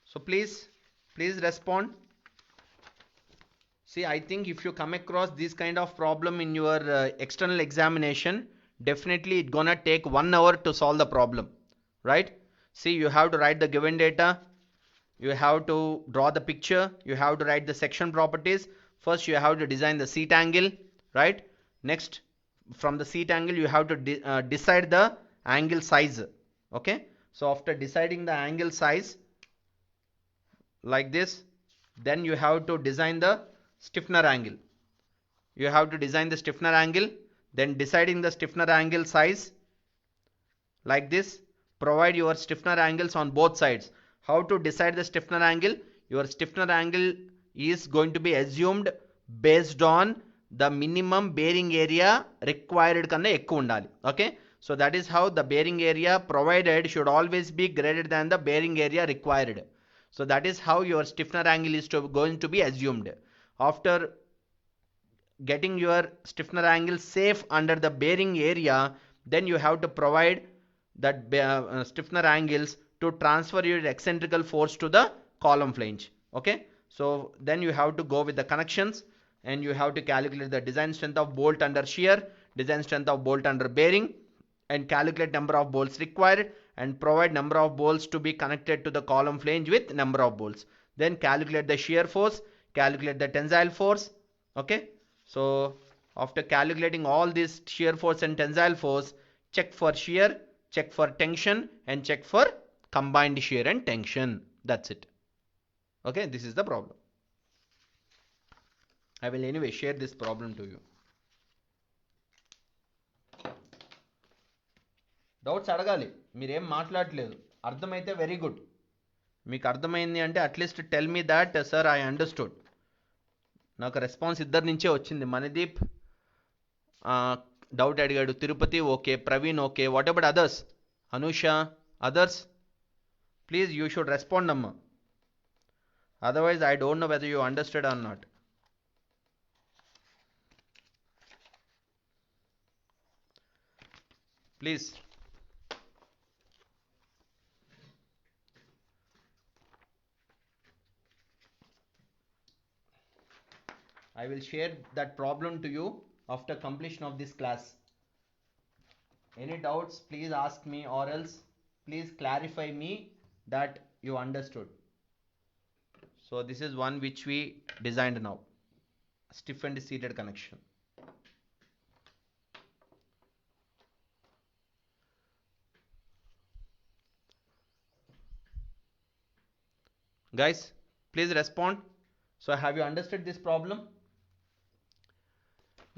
So please respond. See, I think if you come across this kind of problem in your external examination, definitely it's gonna take 1 hour to solve the problem, right? See, you have to write the given data, you have to draw the picture, you have to write the section properties. First you have to design the seat angle, right? Next, from the seat angle you have to decide the angle size. Okay, so after deciding the angle size like this, then you have to design the stiffener angle. You have to design the stiffener angle, then deciding the stiffener angle size like this. Provide your stiffener angles on both sides. How to decide the stiffener angle? Your stiffener angle is going to be assumed based on the minimum bearing area required kanna ekku undali. Okay, so that is how the bearing area provided should always be greater than the bearing area required. So that is how your stiffener angle is going to be assumed. After getting your stiffener angle safe under the bearing area, then you have to provide that stiffener angles to transfer your eccentrical force to the column flange. Okay, so then you have to go with the connections and you have to calculate the design strength of bolt under shear, design strength of bolt under bearing, and calculate number of bolts required and provide number of bolts to be connected to the column flange with number of bolts. Then calculate the shear force, calculate the tensile force. Okay, so after calculating all this shear force and tensile force, check for shear, check for tension, and check for combined shear and tension. That's it. Okay, this is the problem. I will anyway share this problem to you. Doubts అడగాలి, మీరేం మాట్లాడలేదు. అర్థమైతే very good. మీకు అర్థమైంది అంటే at least tell me that sir I understood. నాకు response ఇద్దరి నుంచే వచ్చింది. మణిదీప్ డౌట్ అడిగాడు, Tirupati okay, Praveen okay. What about others? Anusha, others please you should respond అమ్మా. Otherwise I don't know whether you understood or not. Please. I will share that problem to you after completion of this class. Any doubts, please ask me, or else please clarify me that you understood. So this is one which we designed now. Stiffened seated connection. Guys, please respond. So have you understood this problem?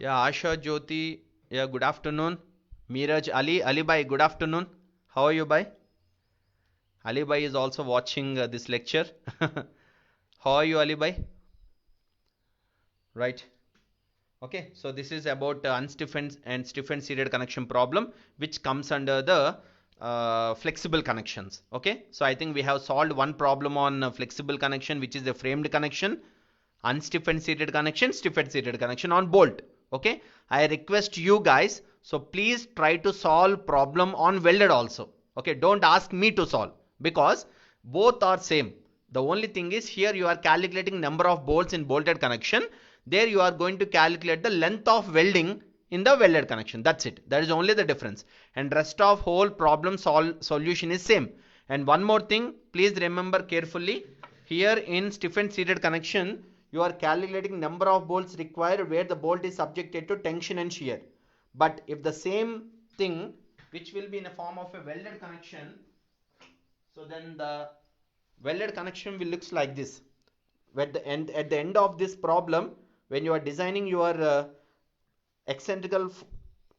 Yeah, Asha, Jyoti, yeah, good afternoon. Miraj, Ali bhai, good afternoon. How are you, bhai? Ali bhai is also watching this lecture. How are you, Ali bhai? Right. Okay, so this is about unstiffened and stiffened seated connection problem, which comes under the flexible connections. Okay, so I think we have solved one problem on flexible connection, which is the framed connection, unstiffened seated connection, stiffened seated connection on bolt. Okay, I request you guys, so please try to solve problem on welded also. Okay, don't ask me to solve because both are same. The only thing is here you are calculating number of bolts in bolted connection. There you are going to calculate the length of welding in the welded connection. That's it. That is only the difference. And rest of whole problem solution is same. And one more thing, please remember carefully. Here in stiffened seated connection, you are calculating number of bolts required where the bolt is subjected to tension and shear. But if the same thing which will be in a form of a welded connection, so then the welded connection will looks like this. At the end of this problem, when you are designing your eccentrical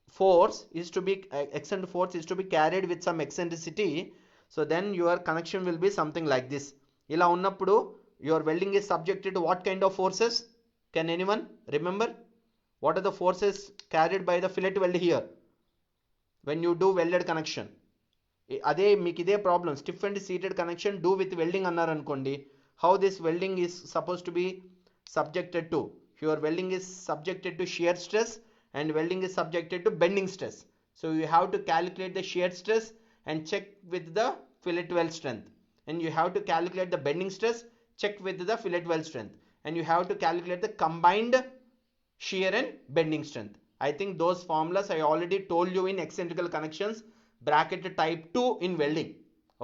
force is to be carried with some eccentricity, so then your connection will be something like this. Ila unnappudu your welding is subjected to what kind of forces? Can anyone remember? What are the forces carried by the fillet weld here when you do welded connection. అదే మీకు ఇదే problem, stiff and seated connection do with welding అన్నారు అనుకోండి, how this welding is suppose to B subjected to, your welding is subjected to shear stress and welding is subjected to bending stress. So you have to calculate the shear stress and check with the fillet weld strength, and you have to calculate the bending stress, check with the fillet weld strength, and you have to calculate the combined shear and bending strength. I think those formulas I already told you in eccentrical connections bracket type 2 in welding.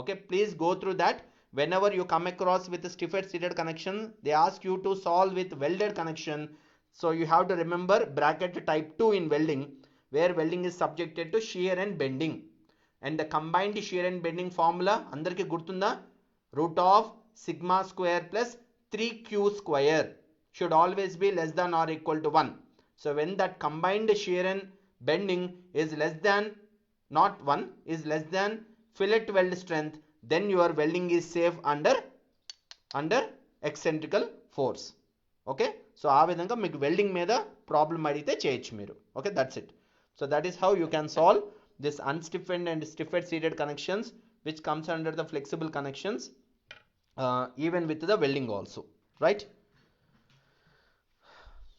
Okay, please go through that. Whenever you come across with a stiffed seated connection, they ask you to solve with welded connection. So you have to remember bracket type 2 in welding, where welding is subjected to shear and bending. And the combined shear and bending formula andarki gurtunda, root of sigma square plus 3q square should always be less than or equal to 1. So when that combined shear and bending is less than, not 1, is less than fillet weld strength, then your welding is safe under eccentrical force. Okay, so ఆ విధంగా మీకు welding మీద problem అడిగితే చేయొచ్చు మీరు. Okay, that's it. So that is how you can solve this unstiffened and stiffened seated connections which comes under the flexible connections even with the welding also, right?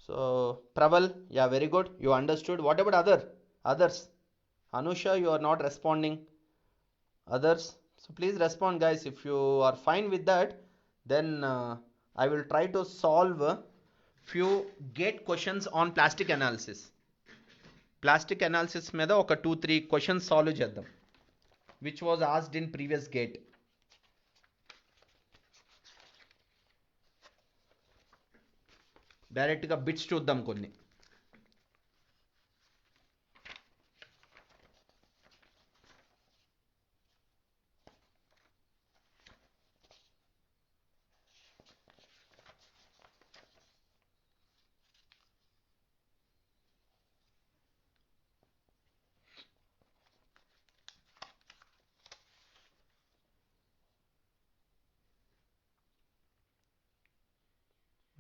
So ప్రవల్, yeah, very good, you understood. What about others? Anusha, you are not responding. Others, so please respond guys. If you are fine with that, then I will try to solve few gate questions on plastic analysis. Plastic analysis మీద ఒక 2-3 questions solve చేద్దాం which was asked in previous gate. Direct గా bits చూద్దాం కొన్ని.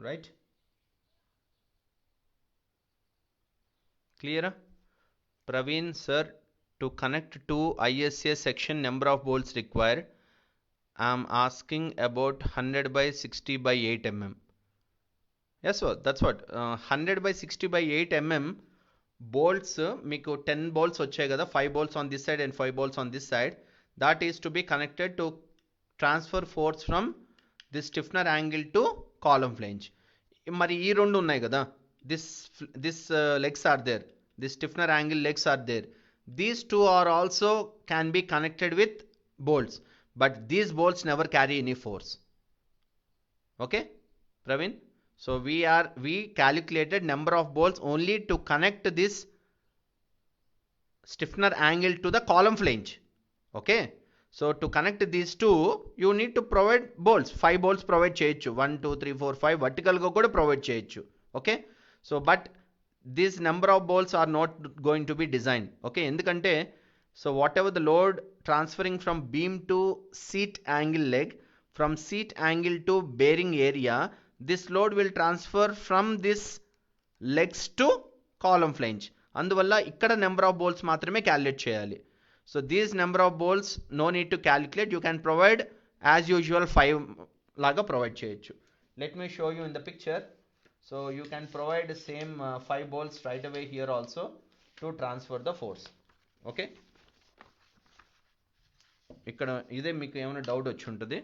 Right? Clear? Praveen sir, to connect to ISA section, number of bolts required? I am asking about 100 by 60 by 8 mm. Yes, sir, that's what 100 by 60 by 8 mm bolts, మీకు 10 bolts వచ్చాయి కదా, 5 bolts on this side and 5 bolts on this side. That is to be connected to transfer force from this stiffener angle to column flange. మరి ఈ రెండు ఉన్నాయి కదా, this legs are there, this stiffener angle legs are there. These two are also can be connected with bolts, but these bolts never carry any force. Okay, Praveen? So we calculated number of bolts only to connect this stiffener angle to the column flange. Okay, so to connect these two you need to provide bolts. 5 bolts provide చేయొచ్చు, 1 2 3 4 5 vertical గా కూడా provide చేయొచ్చు. Okay, so but this number of bolts are not going to be designed. Okay, ఎందుకంటే so whatever the load transferring from beam to seat angle leg, from seat angle to bearing area, this load will transfer from this legs to column flange. అందువల్ల ఇక్కడ number of bolts మాత్రమే calculate చేయాలి. So these number of bolts no need to calculate, you can provide as usual 5 laga provide cheyochu. Let me show you in the picture. So you can provide the same 5 bolts right away here also to transfer the force. Okay, ఇక్కడ ఇదే మీకు ఏమైనా doubt వచ్చి ఉంటుంది.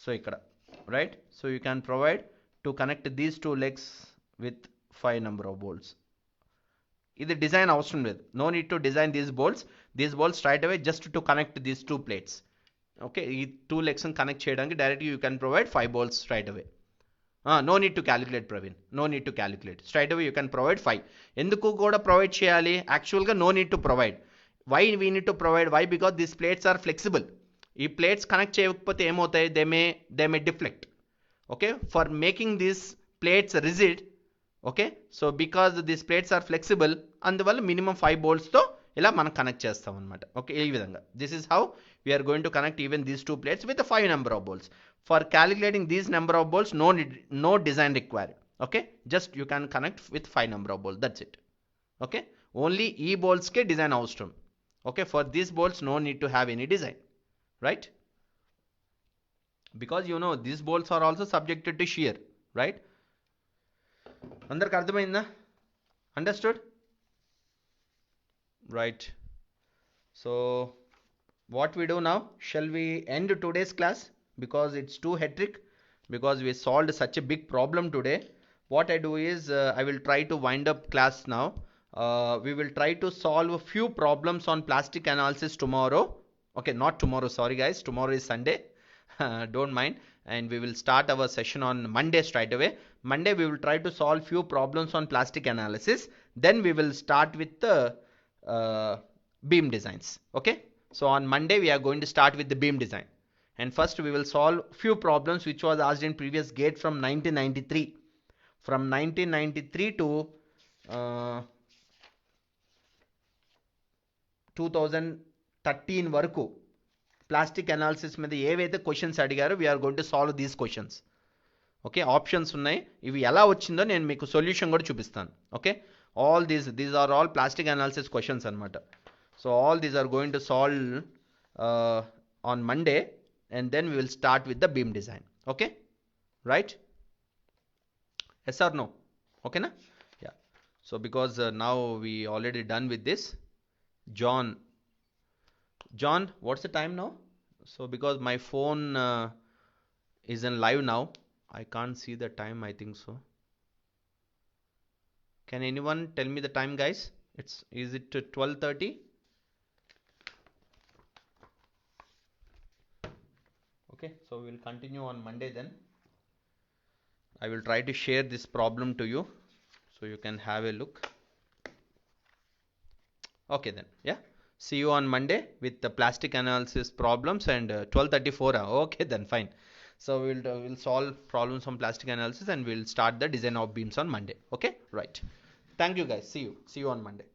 So ఇక్కడ right, so you can provide to connect these 2 legs with 5 number of bolts. ఇది design అవసరం లేదు, no need to design these bolts right away, just to connect these 2 plates. Okay, ఈ 2 legs కనెక్ట్ చేయడానికి డైరెక్ట్గా you can provide 5 bolts right away. No need to calculate Praveen, no need to calculate, straight away you can provide 5. ఎందుకు కూడా provide చేయాలి? యాక్చువల్గా no need to provide. Why we need to provide? Why? Because these plates are flexible. ఈ plates connect చేయకపోతే ఏమవుతాయి? They may deflect. Okay, for making these plates rigid. Okay, so because these plates are flexible, అందువల్ల minimum 5 boltsతో ఇలా మనం connect చేస్తాం అనమాట. Okay, ఈ విధంగా this is how we are going to connect even these 2 plates with 5 number of bolts. For calculating these number of bolts, no design required. Okay, just you can connect with 5 number of bolts, that's it. Okay, only ఈ బోల్స్కే design అవసరం. Okay, for these bolts no need to have any design, right? Because you know these bolts are also subjected to shear, right? అందరికి అర్థమైందా? Understood? Right. So what we do now, shall we end today's class because it's too hectic, because we solved such a big problem today. What I do is I will try to wind up class now. We will try to solve a few problems on plastic analysis tomorrow. Okay, not tomorrow, sorry guys, tomorrow is Sunday. Don't mind. And we will start our session on Monday straight away. Monday we will try to solve few problems on plastic analysis, then we will start with the beam designs. Okay, so on Monday we are going to start with the beam design, and first we will solve few problems which was asked in previous GATE from 1993. From 1993 to 2013 వరకు plastic analysis మీద ఏవైతే questions అడిగారో we are going to solve these questions. Okay, options ఉన్నాయి, ఇవి ఎలా వచ్చిందో నేను మీకు సొల్యూషన్ కూడా చూపిస్తాను. Okay, all these are all plastic analysis questions అనమాట. So all these are going to solve on Monday, and then we will start with the beam design. Okay, right? Yes or no? Okay na? Yeah. So because now we already done with this. John, what's the time now? So because my phone is in live now, I can't see the time, I think so. Can anyone tell me the time, guys? Is it 12:30? Okay, so we will continue on Monday then. I will try to share this problem to you so you can have a look. Okay then, yeah. See you on Monday with the plastic analysis problems, and 12:34. Okay then, fine. So we'll solve problems on plastic analysis, and we'll start the design of beams on Monday. Okay, right. Thank you guys. See you on Monday.